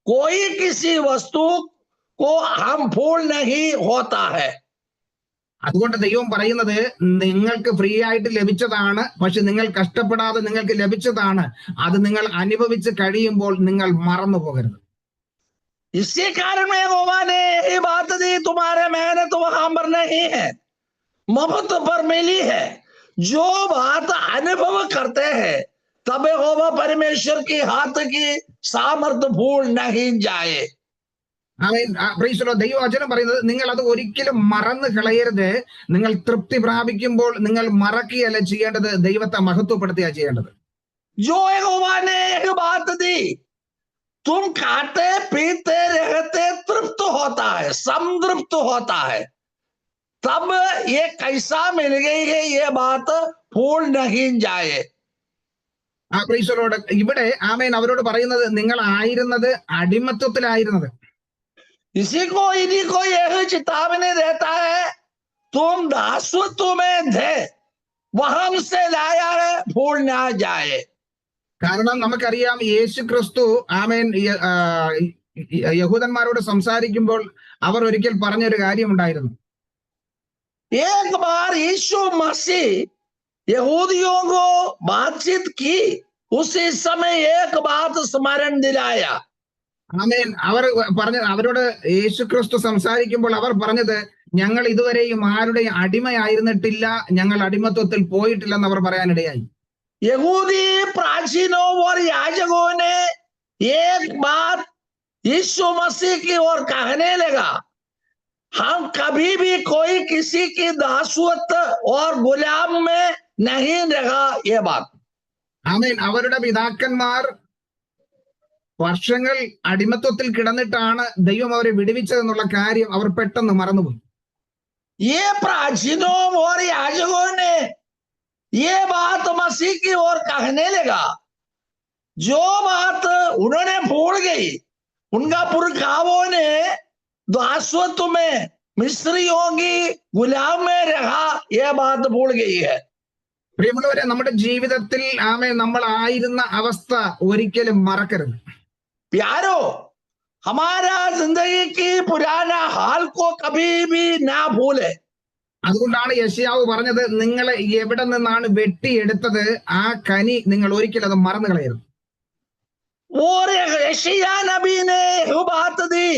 कोई किसी वस्तु को हम भूल नहीं होता है. അതുകൊണ്ട് ദൈവം പറയുന്നത് നിങ്ങൾക്ക് ഫ്രീ ആയിട്ട് ലഭിച്ചതാണ്, പക്ഷെ നിങ്ങൾ കഷ്ടപ്പെടാതെ നിങ്ങൾക്ക് ലഭിച്ചതാണ്, അത് നിങ്ങൾ അനുഭവിച്ച് കഴിയുമ്പോൾ നിങ്ങൾ മറന്നു പോകരുത്. इसी कारण में यहोवा ने ये बात दी, तुम्हारे मेहनत वहां पर नहीं है, मुफ्त पर मिली है. जो बात अनुभव करते हैं तब यहोवा परमेश्वर की हाथ की सामर्थ्य भूल नहीं जाए. ദൈവവചനം പറയുന്നത് നിങ്ങൾ അത് ഒരിക്കലും മറന്നു കളയരുത്. നിങ്ങൾ തൃപ്തി പ്രാപിക്കുമ്പോൾ നിങ്ങൾ മറക്കുകയല്ല ചെയ്യേണ്ടത്, ദൈവത്തെ മഹത്വപ്പെടുത്തുക ചെയ്യേണ്ടത്. जो यहोवा ने एक बात दी, तुम खाते पीते रहते तृप्त होता है, संतृप्त होता है, तब ये कैसा मिल गई है ये बात भूल नहीं जाए. ഇവിടെ ആമേൻ അവരോട് പറയുന്നത് നിങ്ങൾ ആയിരുന്നത് അടിമത്വത്തിലായിരുന്നത്. इसी को इन्हीं को यह चेतावनी देता है, तुम दासत्व में थे, वहां से लाया है, भूल ना जाए. കാരണം നമുക്കറിയാം യേശു ക്രിസ്തു ആമേൻ യഹൂദന്മാരോട് സംസാരിക്കുമ്പോൾ അവർ ഒരിക്കൽ പറഞ്ഞൊരു കാര്യമുണ്ടായിരുന്നു. एक बार यीशु मसीह यहूदियों को बातचीत की, उसी समय एक बात स्मरण दिलाया. ആമേൻ അവരോട് യേശു ക്രിസ്തു സംസാരിക്കുമ്പോൾ അവർ പറഞ്ഞത്, ഞങ്ങൾ ഇതുവരെയും ആരുടെയും അടിമയായിരുന്നിട്ടില്ല, ഞങ്ങൾ അടിമത്വത്തിൽ പോയിട്ടില്ലെന്ന് അവർ പറയാനിടയായി. यहूदी प्राचीनों और याजकों ने एक बात यीशु मसीह की ओर कहने लगा, हम कभी भी कोई किसी की दासत्व और गुलाम में नहीं रहा. ये बात ആമേൻ അവരുടെ പിതാക്കന്മാർ വർഷങ്ങൾ അടിമത്വത്തിൽ കിടന്നിട്ടാണ് ദൈവം അവരെ വിടുവിച്ചതെന്നുള്ള കാര്യം അവർ പെട്ടെന്ന് മറന്നുപോയി. ये प्राचीनों और याजकों ने ये बात मसीह की ओर कहने लगा, जो बात उन्होंने भूल गई, उनका पुरखाओं ने दासत्व में मिस्रियों की गुलाम में रहा, ये बात भूल गई है. പ്രിയമുള്ളവരെ, നമ്മുടെ ജീവിതത്തിൽ നമ്മൾ ആയിരുന്ന അവസ്ഥ ഒരിക്കലും മറക്കരുത്. प्यारो, हमारा जिंदगी की पुराना हाल को कभी भी ना भूले. അതുകൊണ്ടാണ് യശയാവ് പറഞ്ഞത്, നിങ്ങളെ എവിടെ നിന്നാണ് വെട്ടിയെടുത്തത് ആ കനി നിങ്ങൾ ഒരിക്കലും അത് മറന്നു കളയരുത്. और यशायाह नबी ने यह बात दी,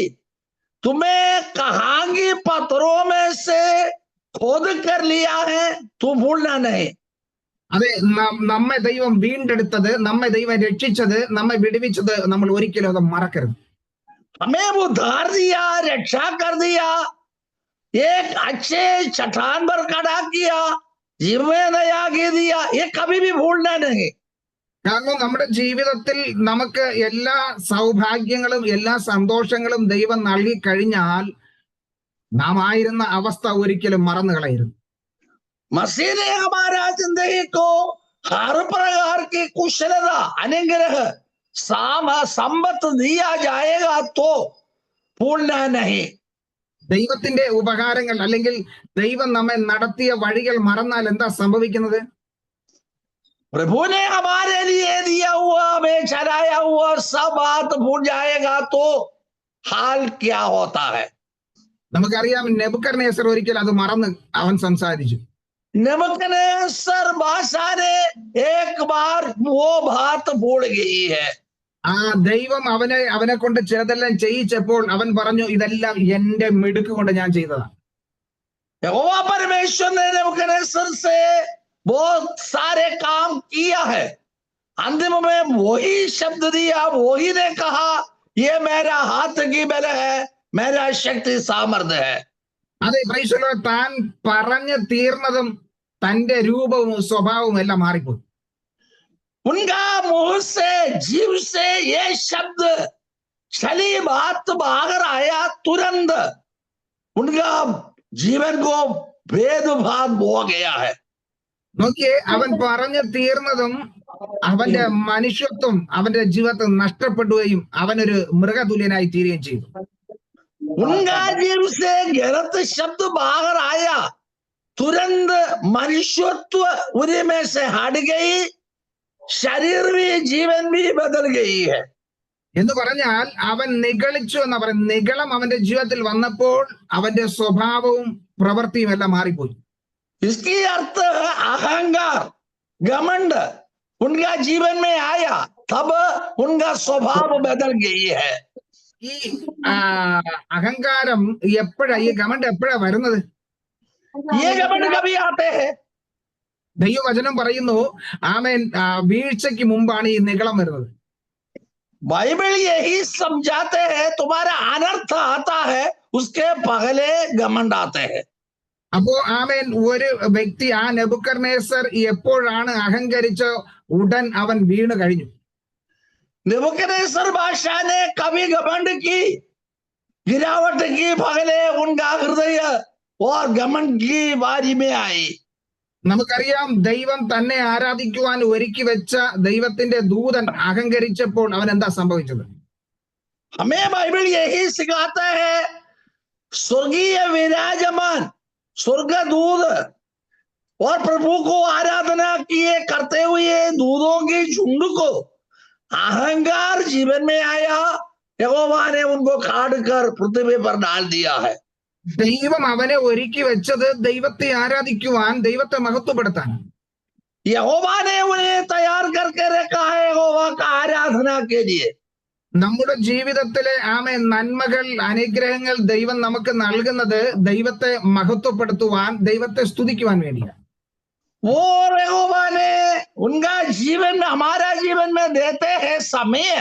तुम्हें कहां की पत्थरों में से खोद कर लिया है, तू भूलना नहीं. അതെ, നമ്മെ ദൈവം വീണ്ടെടുത്തത്, നമ്മെ ദൈവം രക്ഷിച്ചത്, നമ്മെ വിടുവിച്ചത് നമ്മൾ ഒരിക്കലും അത് മറക്കരുത്. हमें उद्धार दिया, रक्षा कर दिया, एक अच्छे चट्टान पर खड़ा किया, जीवन दया के दिया, ये कभी भी भूलना नहीं. കാരണം നമ്മുടെ ജീവിതത്തിൽ നമുക്ക് എല്ലാ സൗഭാഗ്യങ്ങളും എല്ലാ സന്തോഷങ്ങളും ദൈവം നൽകി കഴിഞ്ഞാൽ നാം ആയിരുന്ന അവസ്ഥ ഒരിക്കലും മറന്നു കളയരുത്. मसीह ने हमारा जिंदगी को हर प्रकार की कुशलता, अनुग्रह, संपत्ति दिया जाएगा तो भूलना नहीं. ദൈവത്തിന്റെ ഉപകാരങ്ങൾ അല്ലെങ്കിൽ ദൈവം നമ്മെ നടത്തിയ വഴികൾ മറന്നാൽ എന്താ സംഭവിക്കുന്നത്? प्रभु ने हमारे लिए दिया हुआ, हमें चलाया हुआ सब बात भूल जाएगा तो हाल क्या होता है? നമുക്കറിയാം നെബൂഖദ്നേസർ ഒരിക്കൽ അത് മറന്ന് അവൻ സംസാരിച്ചു. नबूकदनेस्सर बादशाह ने एक बार वो बात भूल गई है. ആ ദൈവം അവനെ കൊണ്ട് ചിലതെല്ലാം ചെയ്യിച്ചപ്പോൾ അവൻ പറഞ്ഞു, ഇതെല്ലാം എന്റെ മിടുക്ക് കൊണ്ട് ഞാൻ ചെയ്തതാണ്. यहोवा परमेश्वर ने नबूकदनेस्सर से बहुत सारे काम किया है. अंतिम में वही शब्द दिया, वही ने कहा, ये मेरा हाथ की बल है, मेरा शक्ति सामर्थ्य है. അതെ, പ്രൈസ് ദി ലോർഡ്. താൻ പറഞ്ഞു തീർന്നതും തന്റെ രൂപവും സ്വഭാവവും എല്ലാം മാറിപ്പോയി. उनका मुंह से, जीव से ये शब्द चली बात बाहर आया, तुरंत उनका जीवन को भेदभाव हो गया है. നോക്കിയേ, അവൻ പറഞ്ഞു തീർന്നതും അവന്റെ മനുഷ്യത്വം അവന്റെ ജീവിതത്തിൽ നഷ്ടപ്പെടുകയും അവനൊരു മൃഗതുല്യനായി തീരുകയും ചെയ്തു. उनका जीव से गलत शब्द बाहर आया, तुरंत मनुष्यत्व उन्हीं में से हट गई, शरीर भी, जीवन भी बदल गई है. എന്ന് പറഞ്ഞാൽ അവൻ നിഗളിച്ചു എന്നാ പറയുന്നത്. നിഗളം അവന്റെ ജീവിതത്തിൽ വന്നപ്പോൾ അവന്റെ സ്വഭാവവും പ്രവൃത്തിയും എല്ലാം മാറിപ്പോയി. इसकी अर्थ अहंकार, घमंड उनका जीवन में आया, तब उनका स्वभाव बदल गई है. ഈ അഹങ്കാരം എപ്പോഴാ, ഈ ഗമണ്ട് എപ്പോഴാ വരുന്നത്? ये घमंड कभी आते हैं? ദൈവവചനം പറയുന്നു, ആമേൻ, വീഴ്ചയ്ക്ക് മുമ്പാണ് ഈ നിഗളം വരുന്നത്. बाइबल यही समझाते हैं, तुम्हारा अनर्थ आता है उसके पहले घमंड आते हैं. അപ്പോ ആമേൻ, ഒരു വ്യക്തി, ആ നെബൂഖദ്നേസർ എപ്പോഴാണ് അഹങ്കരിച്ച ഉടൻ അവൻ വീണ് കഴിഞ്ഞു. नबूकदनेस्सर बादशाह ने कभी घमंड की, गिरावट की, पहले उनका हृदय और घमंड की बारी में आई. നമുക്കറിയാം, ദൈവം തന്നെ ആരാധിക്കുവാൻ ഒരുക്കി വെച്ച ദൈവത്തിന്റെ ദൂതൻ അഹങ്കരിച്ചപ്പോൾ അവൻ എന്താ സംഭവിച്ചത്? हमें बाइबल यही सिखाता है, स्वर्गीय विराजमान स्वर्गदूत और प्रभु को आराधना किए करते हुए दूतों की झुंड को अहंकार जीवन में आया, यहोवा ने उनको काट कर पृथ्वी पर डाल दिया है. ദൈവം അവനെ ഒരുക്കി വെച്ചത് ദൈവത്തെ ആരാധിക്കുവാൻ, ദൈവത്തെ മഹത്വപ്പെടുത്താൻ. यहोवा ने उन्हें तैयार करके रखा है यहोवा का आराधना के लिए. നമ്മുടെ ജീവിതത്തിലെ ആമേൻ നന്മകൾ, അനുഗ്രഹങ്ങൾ ദൈവം നമുക്ക് നൽകുന്നത് ദൈവത്തെ മഹത്വപ്പെടുത്തുവാൻ, ദൈവത്തെ സ്തുതിക്കുവാൻ വേണ്ടിയാണ്. वो यहोवा ने उनका जीवन हमारा जीवन में देते हैं समय,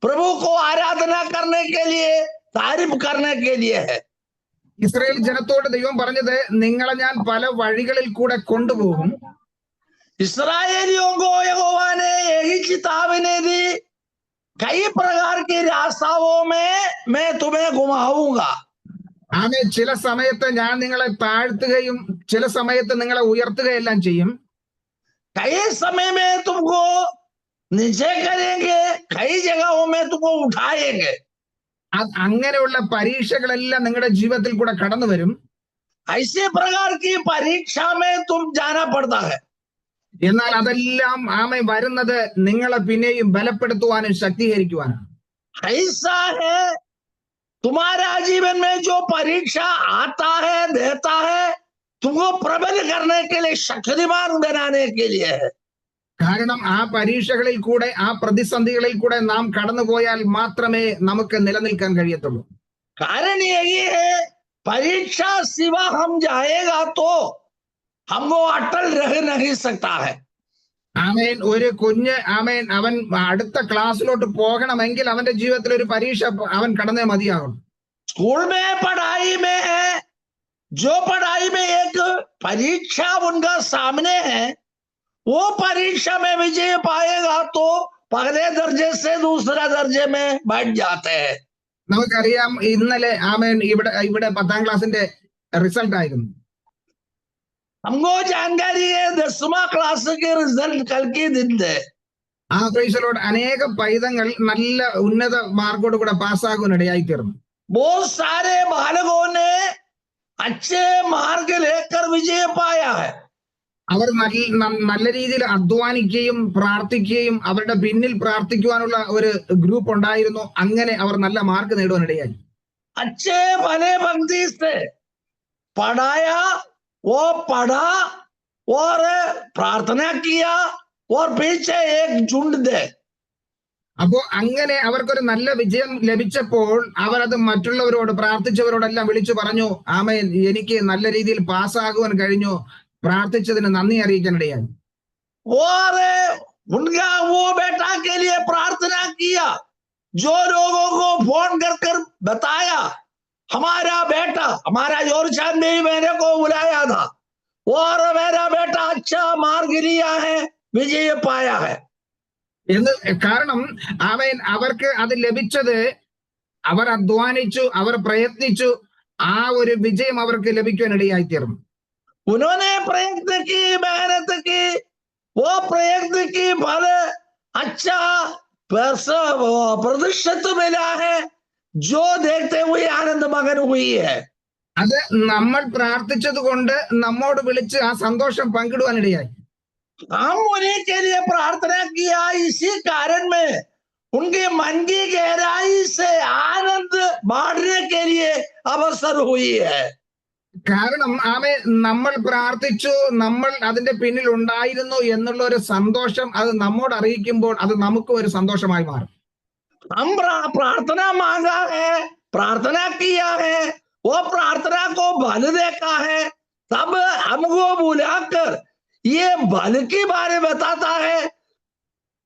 प्रभु को आराधना करने के लिए, तारीफ करने के लिए है. ഇസ്രായേൽ ജനത്തോട് ദൈവം പറഞ്ഞത്, നിങ്ങളെ ഞാൻ പല വഴികളിൽ കൂടെ കൊണ്ടുപോകും. इस्राएलियों को यहोवा ने यही चेतावनी दी, कई प्रकार के रास्ताओं में मैं तुम्हें घुमाऊंगा. ആമേൻ, ചില സമയത്ത് ഞാൻ നിങ്ങളെ താഴ്ത്തുകയും ചില സമയത്ത് നിങ്ങളെ ഉയർത്തുകയെല്ലാം ചെയ്യും. कई समय में तुमको नीचे करेंगे, कई जगहों में तुमको उठाएंगे. അങ്ങനെയുള്ള പരീക്ഷകളെല്ലാം നിങ്ങളുടെ ജീവിതത്തിൽ കൂടെ കടന്നു വരും. ऐसे प्रकार की परीक्षा में तुम जाना पड़ता है. എന്നാൽ അതെല്ലാം ആമേൻ വരുന്നത് നിങ്ങളെ പിന്നെയും ബലപ്പെടുത്തുവാനും ശക്തീകരിക്കുവാനും. ऐसा है, तुम्हारा जीवन में जो परीक्षा आता है, देता है, तुमको प्रबल करने के लिए, शक्तिमान बनाने के लिए है. കാരണം ആ പരീക്ഷകളിൽ കൂടെ, ആ പ്രതിസന്ധികളിൽ കൂടെ നാം കടന്നുപോയാൽ മാത്രമേ നമുക്ക് നിലനിൽക്കാൻ കഴിയത്തുള്ളൂ. कारण यही है, परीक्षा सिवा हम जाएगा तो हमको अटल रह नहीं सकता है. ആമേൻ, ഒരു കുഞ്ഞ് ആമേൻ അവൻ അടുത്ത ക്ലാസ്സിലോട്ട് പോകണമെങ്കിൽ അവന്റെ ജീവിതത്തിൽ ഒരു പരീക്ഷ അവൻ കടന്നേ മതിയാകും. स्कूल में पढ़ाई में है, जो पढ़ाई में एक परीक्षा उनका सामने है, वो परीक्षा में विजय पाएगा तो पहले दर्जे से दूसरा दर्जे में बढ़ जाते हैं. നമുക്കറിയാം, ഇന്നലെ ആമേൻ ഇവിടെ 10ാം ക്ലാസിന്റെ റിസൾട്ട് ആയിരുന്നു. हमको जानकारी है 10वां क्लास के रिजल्ट कल के दिन है. ആ പ്രൈസലോട് അനേക പൈതങ്ങൾ നല്ല ഉന്നത മാർക്കോട് കൂടെ പാസ്സാകുവാനിടയായി തീർന്നു. बहुत सारे बालकों ने अच्छे मार्ग लेकर विजय पाया है. അവർ നല്ല രീതിയിൽ അധ്വാനിക്കുകയും പ്രാർത്ഥിക്കുകയും അവരുടെ പിന്നിൽ പ്രാർത്ഥിക്കുവാനുള്ള ഒരു ഗ്രൂപ്പ് ഉണ്ടായിരുന്നു. അങ്ങനെ അവർ നല്ല മാർക്ക് നേടുവാനിടയായി. अच्छे भले भक्ति से पढ़ाया, वो पढ़ा और प्रार्थना किया और पीछे एक झुंड दे. അപ്പോ അങ്ങനെ അവർക്കൊരു നല്ല വിജയം ലഭിച്ചപ്പോൾ അവരത് മറ്റുള്ളവരോട്, പ്രാർത്ഥിച്ചവരോടെല്ലാം വിളിച്ചു പറഞ്ഞു, ആമേൻ, എനിക്ക് നല്ല രീതിയിൽ പാസ്സാകുവാൻ കഴിഞ്ഞു, പ്രാർത്ഥിച്ചതിന് നന്ദി അറിയിക്കാനിടയായി. और उनका वो बेटा के लिए प्रार्थना किया, जो लोगों को फोन कर कर बताया हमारा बेटा, हमारा योरशान में ही मैंने को बुलाया था और मेरा बेटा अच्छा मार्ग लिया है, विजय पाया है. എന്ന് കാരണം ആമേൻ, അവർക്ക് അത് ലഭിച്ചത്, അവർ അധ്വാനിച്ചു, അവർ പ്രയത്നിച്ചു, ആ ഒരു വിജയം അവർക്ക് ലഭിക്കുവാനിടയായി തീർന്നു. उन्होंने प्रयत्न की, मेहनत की, वो प्रयत्न की फल अच्छा प्रतिशत मिला है, जो देखते हुए आनंद मगन हुई है. അത് നമ്മൾ പ്രാർത്ഥിച്ചത് കൊണ്ട് നമ്മോട് വിളിച്ച് ആ സന്തോഷം പങ്കിടുവാനിടയായി. हम उन्हीं के लिए प्रार्थना किया, इसी कारण में उनके मन की गहराई से आनंद बांटने के लिए अवसर हुई है. കാരണം ആമേ, നമ്മൾ പ്രാർത്ഥിച്ചു, നമ്മൾ അതിന്റെ പിന്നിൽ ഉണ്ടായിരുന്നു എന്നുള്ള ഒരു സന്തോഷം അത് നമ്മോട് അറിയിക്കുമ്പോൾ അത് നമുക്കും ഒരു സന്തോഷമായി മാറും. हम प्रार्थना मांगा है, प्रार्थना किया है, वो प्रार्थना को बल देखा है, तब हमको बुलाकर ये बल के बारे बताता है.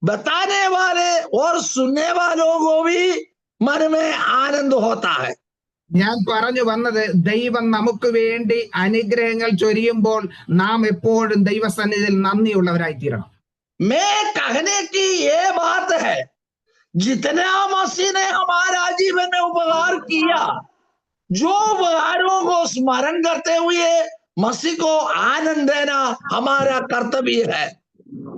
बताने वाले और सुनने वालों को भी मन में आनंद होता है. ഞാൻ പറഞ്ഞു വന്നത്, ദൈവം നമുക്ക് വേണ്ടി അനുഗ്രഹങ്ങൾ ചൊരിയുമ്പോൾ നാം എപ്പോഴും ദൈവസന്നിധിയിൽ നന്ദിയുള്ളവരായി തീരണം. मैं कहने की ये बात है, जितना मसीह ने हमारा जीवन में उपकार किया, जो उपकारों को स्मरण करते हुए मसीह को आनंद देना हमारा कर्तव्य है.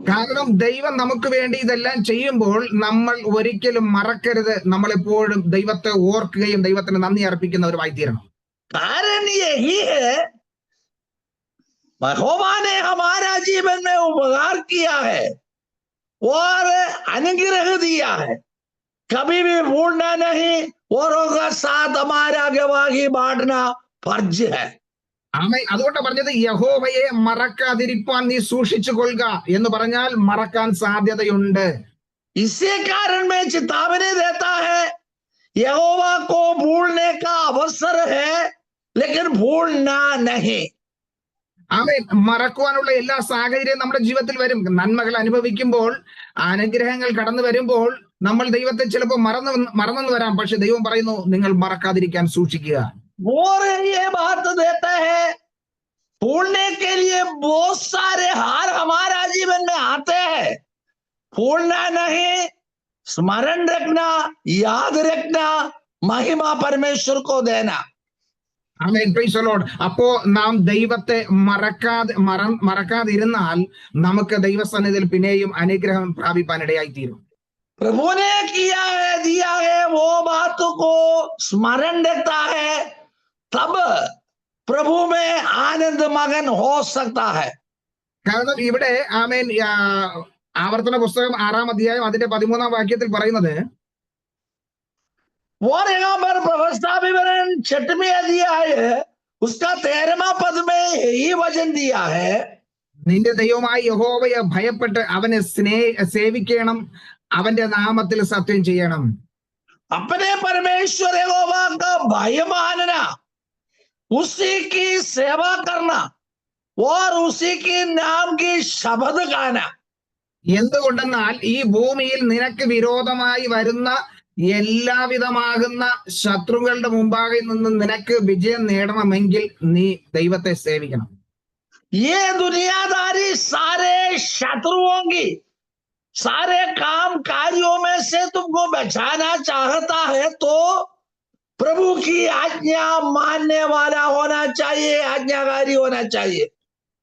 കാരണം ദൈവം നമുക്ക് വേണ്ടി ഇതെല്ലാം ചെയ്യുമ്പോൾ നമ്മൾ ഒരിക്കലും മറക്കരുത്, നമ്മളെപ്പോഴും ദൈവത്തെ ഓർക്കുകയും ദൈവത്തിന് നന്ദി അർപ്പിക്കുന്നവരുമായി തീരണം. कारण यही है, यहोवा ने हमारा जीवन में उपकार किया है और अनुग्रह दिया है, कभी भी भूलना नहीं, औरों का साथ हमारा गवाही बांटना फर्ज है. ആമേൻ. അതുകൊണ്ട് പറഞ്ഞത്, യഹോവയെ മറക്കാതിരിപ്പാൻ നീ സൂക്ഷിച്ചു കൊള്ളുക എന്ന് പറഞ്ഞാൽ മറക്കാൻ സാധ്യതയുണ്ട്. इसी कारण में चेतावनी देता है, यहोवा को भूलने का अवसर है, लेकिन भूलना नहीं. ആമേൻ. മറക്കുവാനുള്ള എല്ലാ സാഹചര്യവും നമ്മുടെ ജീവിതത്തിൽ വരും. നന്മകൾ അനുഭവിക്കുമ്പോൾ, അനുഗ്രഹങ്ങൾ കടന്നു വരുമ്പോൾ നമ്മൾ ദൈവത്തെ ചിലപ്പോൾ മറന്നെന്ന് വരാം. പക്ഷെ ദൈവം പറയുന്നു, നിങ്ങൾ മറക്കാതിരിക്കാൻ സൂക്ഷിക്കുക. और ये बात देता है, भूलने के लिए बहुत सारे हार हमारा जीवन में आते हैं, भूलना नहीं, स्मरण रखना, याद रखना, महिमा परमेश्वर को देना. ആമേൻ. Praise the Lord. അപ്പോ നാം ദൈവത്തെ മറക്കാതിരുന്നാൽ നമുക്ക് ദൈവസന്നിധിയിൽ പിന്നെയും അനുഗ്രഹം പ്രാപിപ്പാൻ ഇടയായി തീരും. प्रभु ने किया है, दिया है, वो बात को स्मरण रखता है, तब प्रभु में आनंद मगन हो सकता है. കാരണം ഇവിടെ ആമേൻ, ആവർത്തന പുസ്തകം 6-ാം അധ്യായം അതിന്റെ 13-ാം വാക്യത്തിൽ പറയുന്നത്, और यहाँ पर व्यवस्था विवरण 6वीं अध्याय है, उसका 13वां पद में यही वचन दिया है, നിന്റെ ദൈവമായ യഹോവയെ ഭയപ്പെട്ട് അവനെ സേവിക്കണം, അവന്റെ നാമത്തിൽ സത്യം ചെയ്യണം. अपने परमेश्वर यहोवा का भय मानना, उसी की सेवा करना और उसी के नाम की शब्द गाना. എന്തുകൊണ്ടെന്നാൽ ഈ ഭൂമിയിൽ നിനക്ക് വിരോധമായി വരുന്ന എല്ലാവിധമാകുന്ന ശത്രുക്കളുടെ മുമ്പാകെ നിന്ന് നിനക്ക് വിജയം നേടണമെങ്കിൽ നീ ദൈവത്തെ സേവിക്കണം. ये दुनियादारी सारे शत्रुओं की, सारे काम कार्यों में से तुमको बचाना चाहता है, तो प्रभु की आज्ञा मानने वाला होना चाहिए, आज्ञाकारी होना चाहिए.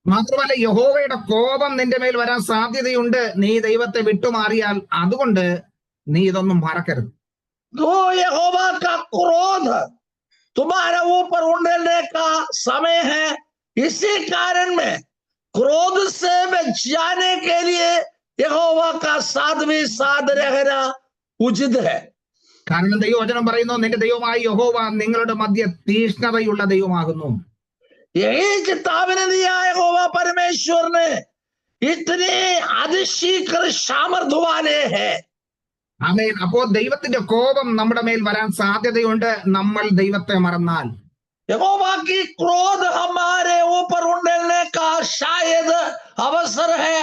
മാത്രമല്ല, യഹോവയുടെ കോപം നിന്റെ മേൽ വരാൻ സാധ്യതയുണ്ട് നീ ദൈവത്തെ വിട്ടുമാറിയാൽ. അതുകൊണ്ട് നീ ഇതൊന്നും മറക്കരുത്. तो यहोवा का क्रोध तुम्हारे ऊपर उंडेलने का समय है. इसी कारण में क्रोध से बचाने के लिए यहोवा का साथ भी साथ रहना उचित है। കാരണം ദൈവവചനം പറയുന്നു, നിന്റെ ദൈവമായ യഹോവ നിങ്ങളുടെ മധ്യ തീഷ്ണതയുള്ള ദൈവമാകുന്നു. यही चेतावनी दिया यहोवा परमेश्वर ने, इतने അതിശീഘ്ര सामर्थ्य वाले हैं। ആമേൻ. അപ്പോൾ ദൈവത്തിന്റെ കോപം നമ്മുടെ മേൽ വരാൻ സാധ്യതയുണ്ട് നമ്മൾ ദൈവത്തെ മറന്നാൽ. यहोवा की क्रोध हमारे ऊपर उंडेलने का शायद अवसर है।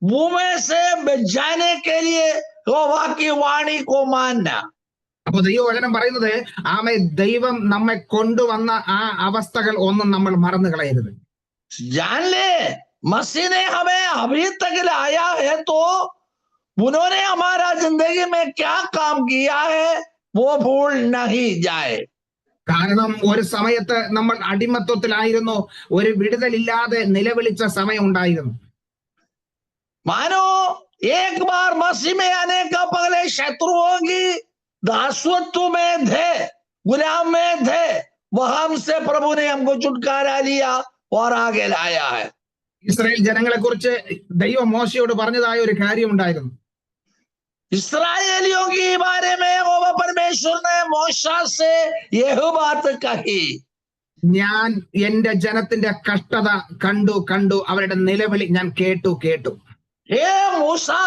भूमि से बचाने के लिए यहोवा की वाणी को मानना। അപ്പൊ ദൈവവചനം പറയുന്നത്, ആമേ, ദൈവം നമ്മെ കൊണ്ടുവന്ന ആ അവസ്ഥകൾ ഒന്നും നമ്മൾ മറന്നു കളയരുത്. जान ले, मसीह ने हमें अभी तक लाया है तो उन्होंने हमारा जिंदगी में क्या काम किया है वो भूल नहीं जाए। കാരണം ഒരു സമയത്ത് നമ്മൾ അടിമത്വത്തിലായിരുന്നു, ഒരു വിടുതലില്ലാതെ നിലവിളിച്ച സമയം ഉണ്ടായിരുന്നു. मानो एक बार मसीह में आने का पहले शत्रुओं की दासत्व में थे, गुलाम में थे, वह हमसे प्रभु ने हमको छुटकारा लिया और आगे लाया है। ഇസ്രായേൽ ജനങ്ങളെ കുറിച്ച് ദൈവം മോശയോട് പറഞ്ഞതായ ഒരു കാര്യം ഉണ്ടായിരുന്നു. इस्राएलियों के बारे में यहोवा परमेश्वर ने मूसा से यह बात कही, ഞാൻ എന്റെ ജനത്തിന്റെ കഷ്ടത കണ്ടു, അവരുടെ നിലവിളി ഞാൻ കേട്ടു. हे मूसा,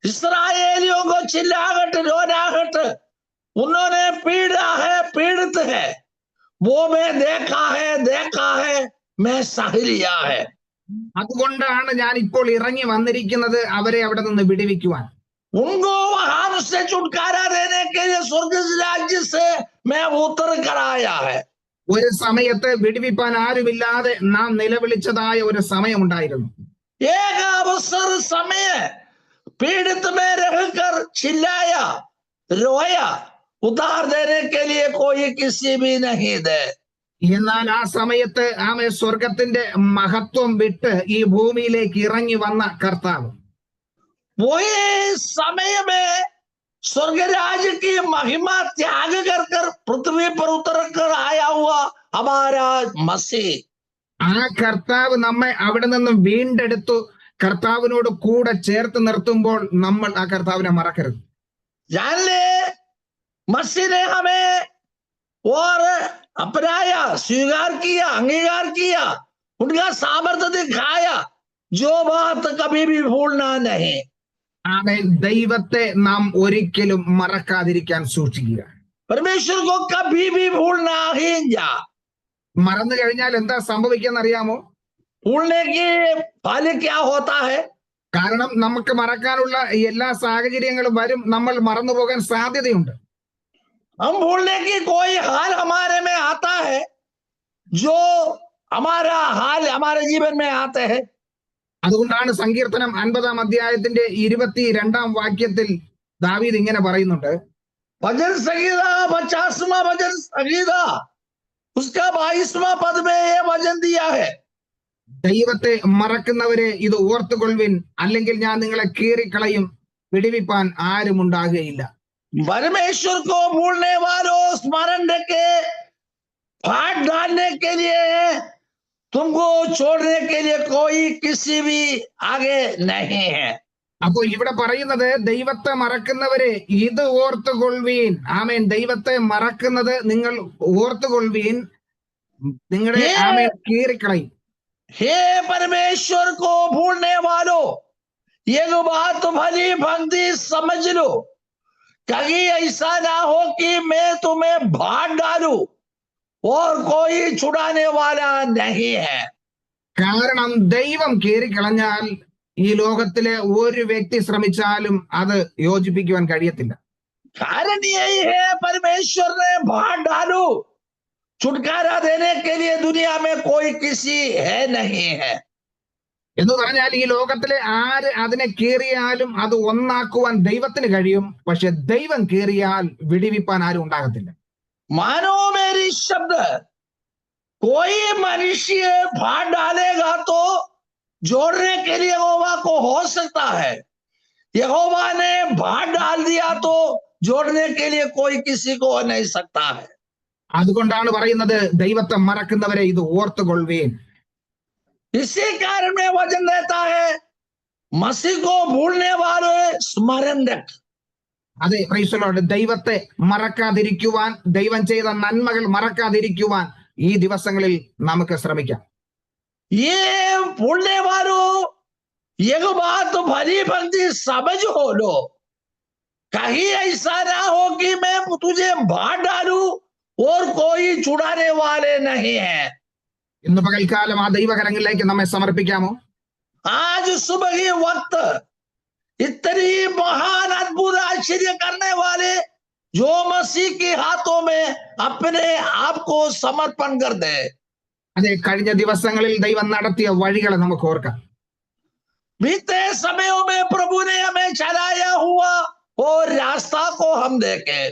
इस्राएलियों को चिल्लाहट रोनाहट उन्होंने पीड़ा है, पीड़ित है, वो मैं देखा है, मैं सह लिया है। അതുകൊണ്ടാണ് ഞാൻ ഇപ്പോൾ ഇറങ്ങി വന്നിരിക്കുന്നത് അവരെ അവിടെ നിന്ന് വിടുവിക്കുവാൻ. उनको वहां से छुटकारा देने के लिए स्वर्ग राज्य से मैं उतर कर आया है। ഒരു സമയത്ത് വിടുവിപ്പാൻ ആരുമില്ലാതെ നാം നിലവിളിച്ചതായ ഒരു സമയമുണ്ടായിരുന്നു. एक अवसर समय पीड़ित में रहकर चिल्लाया, रोया, उतार देने के लिए कोई किसी भी नहीं दे। എന്നാൽ ആ സമയത്ത് ആമേ സ്വർഗത്തിന്റെ മഹത്വം വിട്ട് ഈ ഭൂമിയിലേക്ക് ഇറങ്ങി വന്ന കർത്താവ്, वही समय में स्वर्ग राज्य की महिमा त्याग कर पृथ्वी पर उतर कर आया हुआ हमारा मसीह, ആ കർത്താവ് നമ്മെ അവിടെ നിന്നും വീണ്ടെടുത്തു. കർത്താവിനോട് കൂടെ ചേർത്ത് നിർത്തുമ്പോൾ നമ്മൾ ആ കർത്താവിനെ മറക്കരുത്. जान ले, मसीह ने हमें और अपनाया, स्वीकार किया, अंगीकार किया, उनका सामर्थ्य दिखाया, जो बात कभी भी भूलना नहीं। ആമേൻ. ദൈവത്തെ നാം ഒരിക്കലും മറക്കാതിരിക്കാൻ സൂക്ഷിക്കുക. परमेश्वर को कभी भी भूलना ही जा। മറന്നു കഴിഞ്ഞാൽ എന്താ സംഭവിക്കുക അറിയാമോ? भूलने की फल क्या होता है? കാരണം നമുക്ക് മറക്കാനുള്ള എല്ലാ സാഹചര്യങ്ങളും വരും, നമ്മൾ മറന്നു പോകാൻ സാധ്യതയുണ്ട്. हम भूलने की कोई हाल हमारे में आता है, जो हमारा हाल हमारे जीवन में आते हैं। അതുകൊണ്ടാണ് സങ്കീർത്തനം 50-ാം അധ്യായത്തിന്റെ 22-ാം വാക്യത്തിൽ ദാവീദ് ഇങ്ങനെ പറയുന്നുണ്ട്, भजन संगीता 50वां भजन संगीता उसका 22वां पद में ये भजन दिया है, ദൈവത്തെ മറക്കുന്നവരെ ഇത് ഓർത്തുകൊള്ളുവിൻ, അല്ലെങ്കിൽ ഞാൻ നിങ്ങളെ കീറിക്കളയും, വിടുവിപ്പാൻ ആരും ഉണ്ടാകുകയില്ല. परमेश्वर को भूलने वालों, स्मरण के फाड़ डालने के लिए, तुमको छोड़ने के लिए कोई किसी भी आगे नहीं है। അപ്പോൾ ഇവിടെ പറയുന്നത്, ദൈവത്തെ മറക്കുന്നവരെ ഇത് ഓർത്തുകൊള്ളുവീൻ. ആമേൻ. ദൈവത്തെ മറക്കുന്നത് നിങ്ങൾ ഓർത്തുകൊള്ളുവീൻ, നിങ്ങളുടെ ആമേൻ കീറിക്കളയും. हे परमेश्वर को भूलने वालों, ये बात भली भक्ति समझ लो, कहीं ऐसा ना हो कि मैं तुम्हें भाग डालूं और कोई छुड़ाने वाला नहीं है। കാരണം ദൈവം കീറിക്കളഞ്ഞാൽ ഈ ലോകത്തിലെ ഒരു വ്യക്തി ശ്രമിച്ചാലും അത് യോജിപ്പിക്കുവാൻ കഴിയത്തില്ല. कारण यही है, परमेश्वर ने भाग डालू, छुटकारा देने के लिए दुनिया में कोई किसी है नहीं है। എന്ന് പറഞ്ഞാൽ ഈ ലോകത്തിലെ ആര് അതിനെ കീറിയാലും അത് ഒന്നാക്കുവാൻ ദൈവത്തിന് കഴിയും, പക്ഷെ ദൈവം കീറിയാൽ വിടിവിപ്പാൻ ആരും ഉണ്ടാകത്തില്ല. मानो मेरी शब्द, कोई मनुष्य भाग डालेगा तो जोड़ने के लिए यहोवा को हो सकता है, यहोवा ने भाग डाल दिया तो जोड़ने के लिए कोई किसी को हो नहीं सकता है। അതുകൊണ്ടാണ് പറയുന്നത്, ദൈവത്തെ മറക്കുന്നവരെ ഇത് ഓർത്തുകൊള്ളുവീൻ. इसी कारण में वचन देता है, मसीह को भूलने वाले स्मरण रख। അതെ, പ്രൈസ് ദി ലോർഡ്. ദൈവത്തെ മറക്കാതിരിക്കുവാൻ, ദൈവം ചെയ്ത നന്മകൾ മറക്കാതിരിക്കുവാൻ ഈ ദിവസങ്ങളിൽ നമുക്ക് ശ്രമിക്കാം. ये भूलने वालों, एक बात भली भक्ति समझ हो लो, कहीं ऐसा ना हो कि मैं तुझे बांट डालू और कोई छुड़ाने वाले नहीं है। ഇന്ന് പകൽക്കാലം ആ ദൈവകരങ്ങളിലേക്ക് നമ്മെ സമർപ്പിക്കാമോ? आज सुबह के वक्त इतनी महान अद्भुत आश्चर्य करने वाले जो मसीह के हाथों में अपने आप को समर्पण कर दे। അതെ, കഴിഞ്ഞ ദിവസങ്ങളിൽ ദൈവം നടത്തിയ വഴികളെ നമുക്ക് ഓർക്കാം. बीते समयों में प्रभु ने हमें चलाया हुआ और रास्ता को हम देखे।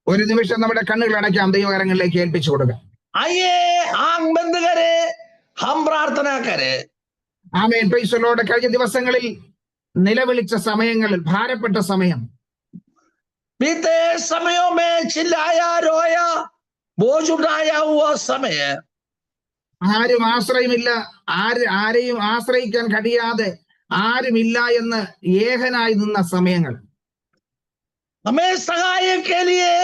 ഒരു നിമിഷം നമ്മുടെ കണ്ണുകൾ അടയ്ക്കാം, ദൈവകരങ്ങളിലേക്ക് ഏൽപ്പിച്ചു കൊടുക്കാം. आइए आंख बंद करे, हम प्रार्थना करें। ആമേൻ. Praise the Lord. കഴിഞ്ഞ ദിവസങ്ങളിൽ നിലവിളിച്ച സമയങ്ങളിൽ, ഭാരപ്പെട്ട സമയം, बीते समयों में चिल्लाया रोया बोझ उठाया हुआ समय, ആരും ആശ്രയമില്ല, ആരെയും ആശ്രയിക്കാൻ കഴിയാതെ ആരുമില്ല എന്ന് ഏകനായി നിന്ന സമയങ്ങൾ, हमें सहाय के लिए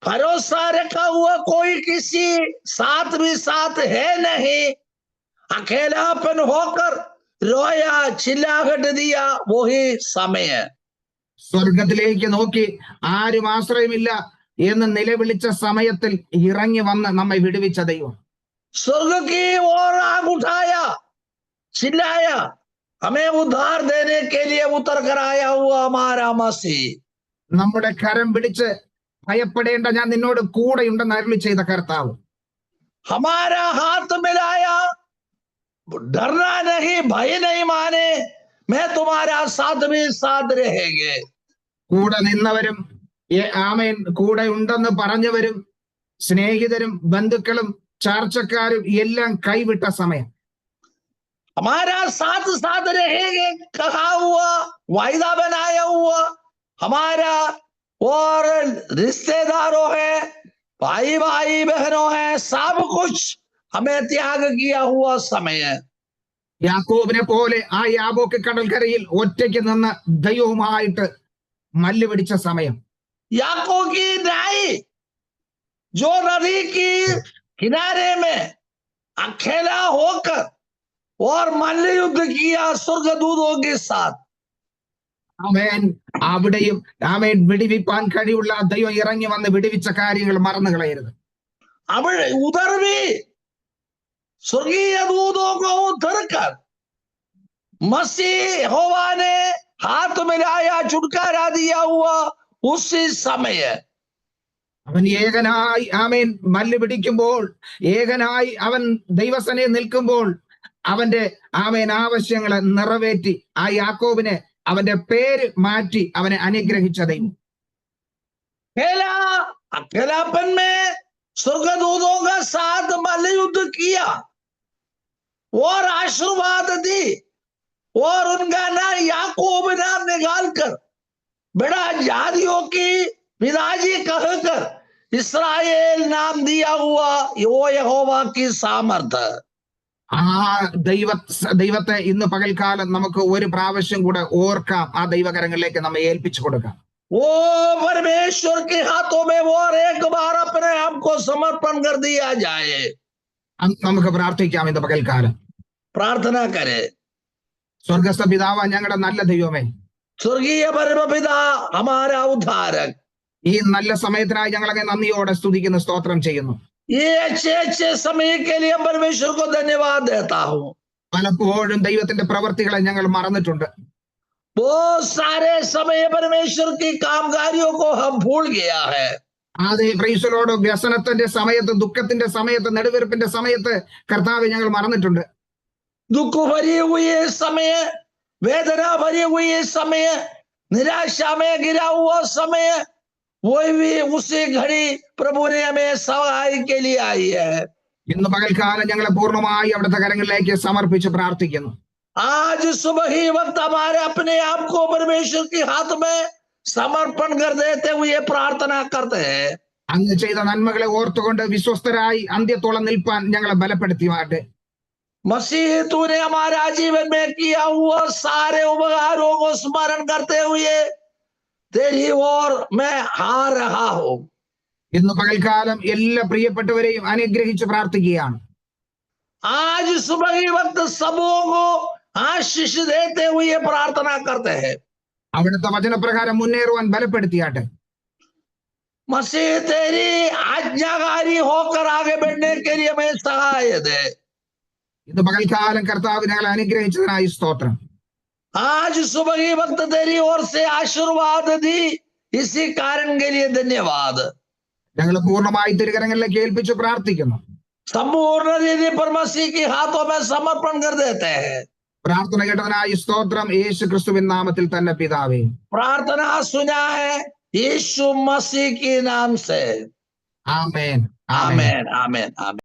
भरोसा रखा हुआ कोई किसी साथ भी साथ है नहीं, अकेलापन होकर रोया चिल्लाहट दिया वही समय। സ്വർഗത്തിലേക്ക് നോക്കി ആരും ആശ്രയമില്ല എന്ന് നിലവിളിച്ച സമയത്തിൽ ഇറങ്ങി വന്ന് നമ്മെ വിടുവിച്ച ദൈവം. स्वर्ग की ओर आग उठाया, चिल्लाया, हमें उद्धार देने के लिए उतर कर आया हुआ हमारा मसीह। നമ്മുടെ കരം പിടിച്ച് ഭയപ്പെടേണ്ട, ഞാൻ നിന്നോട് കൂടെയുണ്ടെന്ന് അരുളി ചെയ്ത കർത്താവ്. हमारा हाथ मिलाया, डरना नहीं, भय नहीं माने, मैं तुम्हारा साथ भी साथ रहेंगे। കൂടെ നിന്നവരും ആമേൻ കൂടെ ഉണ്ടെന്ന് പറഞ്ഞവരും സ്നേഹിതരും ബന്ധുക്കളും ചാർച്ചക്കാരും എല്ലാം കൈവിട്ട സമയം, हमारा साथ साथ रहेंगे कहा हुआ, वायदा बनाया हुआ, हमारा और रिश्तेदारों है, भाई भाई बहनों है, सब कुछ हमें त्याग किया हुआ समय है। യാക്കോബിനെ പോലെ ആ യാബോക്ക് കടൽക്കരയിൽ ഒറ്റയ്ക്ക് നിന്ന് ദൈവവുമായിട്ട് മല്ല് പിടിച്ച സമയം, याकूब की नाई जो नदी की किनारे में अकेला होकर और मल्ल युद्ध किया स्वर्गदूतों के साथ। ആമേൻ. അവിടെയും ആമേൻ വിടിവിപ്പാൻ കഴിവുള്ള ദൈവം ഇറങ്ങി വന്ന് വിടിവിച്ച കാര്യങ്ങൾ മറന്നു കളയരുത്. अब उधर भी स्वर्गीय दूतों को उतर कर मसीह यहोवा ने हाथ मिलाया, छुटकारा दिया हुआ उसी समय। അവൻ ഏകനായി ആമേൻ മല്ല് പിടിക്കുമ്പോൾ, ഏകനായി അവൻ ദൈവസനെ നിൽക്കുമ്പോൾ അവന്റെ ആമേൻ ആവശ്യങ്ങളെ നിറവേറ്റി ആ യാക്കോബിനെ അവന്റെ പേര് മാറ്റി അവനെ അനുഗ്രഹിച്ച ദൈവം. अकेलापन में स्वर्गदूतों का साथ मल्ल युद्ध किया और आशीर्वाद दी और उनका नाम याकूब नाम निकाल कर बड़ा जातियों की पिताजी कहकर इस्राएल नाम दिया हुआ वो यहोवा की सामर्थ्य। ആ ദൈവത്തെ ഇന്ന് പകൽക്കാലം നമുക്ക് ഒരു പ്രാവശ്യം കൂടെ ഓർക്കാം, ആ ദൈവകരങ്ങളിലേക്ക് നമ്മെ ഏൽപ്പിച്ചു കൊടുക്കാം. वो परमेश्वर के हाथों में वो और एक बार अपने आप को समर्पण कर दिया जाए। നമുക്ക് പ്രാർത്ഥിക്കാം ഇന്ന് പകൽക്കാലം. प्रार्थना करे। സ്വർഗസ്ഥ പിതാവ്, ഞങ്ങളുടെ നല്ല ദൈവമേ, स्वर्गीय परमपिता हमारा उद्धारक, ഈ നല്ല സമയത്തിനായി ഞങ്ങളെ നന്ദിയോടെ സ്തുതിക്കുന്നു, സ്തോത്രം ചെയ്യുന്നു. ये अच्छे समय के लिए परमेश्वर को धन्यवाद देता हूँ। പലപ്പോഴും ദൈവത്തിന്റെ പ്രവർത്തികളെ ഞങ്ങൾ മറന്നിട്ടുണ്ട്. बहुत सारे समय परमेश्वर की कामकारियों को हम भूल गया है। അതെ, പ്രൈസ് ദി ലോർഡ്. വ്യസനത്തിന്റെ സമയത്ത്, ദുഃഖത്തിന്റെ സമയത്ത്, നെടുവീർപ്പിന്റെ സമയത്ത് കർത്താവെ ഞങ്ങൾ മറന്നിട്ടുണ്ട്. दुख भरी हुई समय, वेदना भरी हुई समय, निराशा में गिरा हुआ समय, वही भी उसी घड़ी प्रभु ने हमें सहाय के लिए आई है। ഇന്ന് പകൽക്കാലം ഞങ്ങളെ പൂർണ്ണമായി അവിടുത്തെ കരങ്ങളിലേക്ക് സമർപ്പിച്ച് പ്രാർത്ഥിക്കുന്നു. आज सुबह ही वक्त हमारे अपने आप को परमेश्वर के हाथ में समर्पण कर देते हुए प्रार्थना करते हैं। അങ്ങ് ചെയ്ത നന്മകളെ ഓർത്തുകൊണ്ട് വിശ്വസ്തരായി അന്ത്യത്തോളം നിൽപ്പാൻ ഞങ്ങളെ ബലപ്പെടുത്തിയാട്ടെ. मसीह तूने हमारा जीवन में किया हुआ सारे उपकारों को स्मरण करते हुए तेरी ओर मैं आ रहा हूं. ഇന്ന് പകൽക്കാലം എല്ലാ പ്രിയപ്പെട്ടവരെയും അനുഗ്രഹിച്ച് പ്രാർത്ഥിക്കുകയാണ്. आज सुबह के वक्त सबों को आशीष देते हुए प्रार्थना करते हैं. അവിടുത്തെ വചനപ്രകാരം മുന്നേറുവാൻ ബലപ്പെടുത്തിയാട്ടെ. मसीह तेरी आज्ञाकारी होकर आगे बढ़ने के लिए हमें सहाय दे. ഇന്ന് പകൽക്കാലം കർത്താവ് ഞങ്ങളെ അനുഗ്രഹിച്ചതിനായി സ്തോത്രം. आज सुबह के वक्त तेरी ओर से आशीर्वाद दी, इसी कारण के लिए धन्यवाद. ഞങ്ങൾ പൂർണ്ണമായി തിരുകരങ്ങളിലേക്ക് ഏൽപ്പിച്ച് പ്രാർത്ഥിക്കുന്നു. संपूर्ण रीति पर मसीह के हाथों में समर्पण कर देते हैं. പ്രാർത്ഥന കേട്ടതിനായി സ്തോത്രം. യേശു ക്രിസ്തുവിൻ നാമത്തിൽ തന്നെ പിതാവേ. प्रार्थना सुना है यीशु मसीह के नाम से. ആമേൻ. आमेन आमेन आमेन.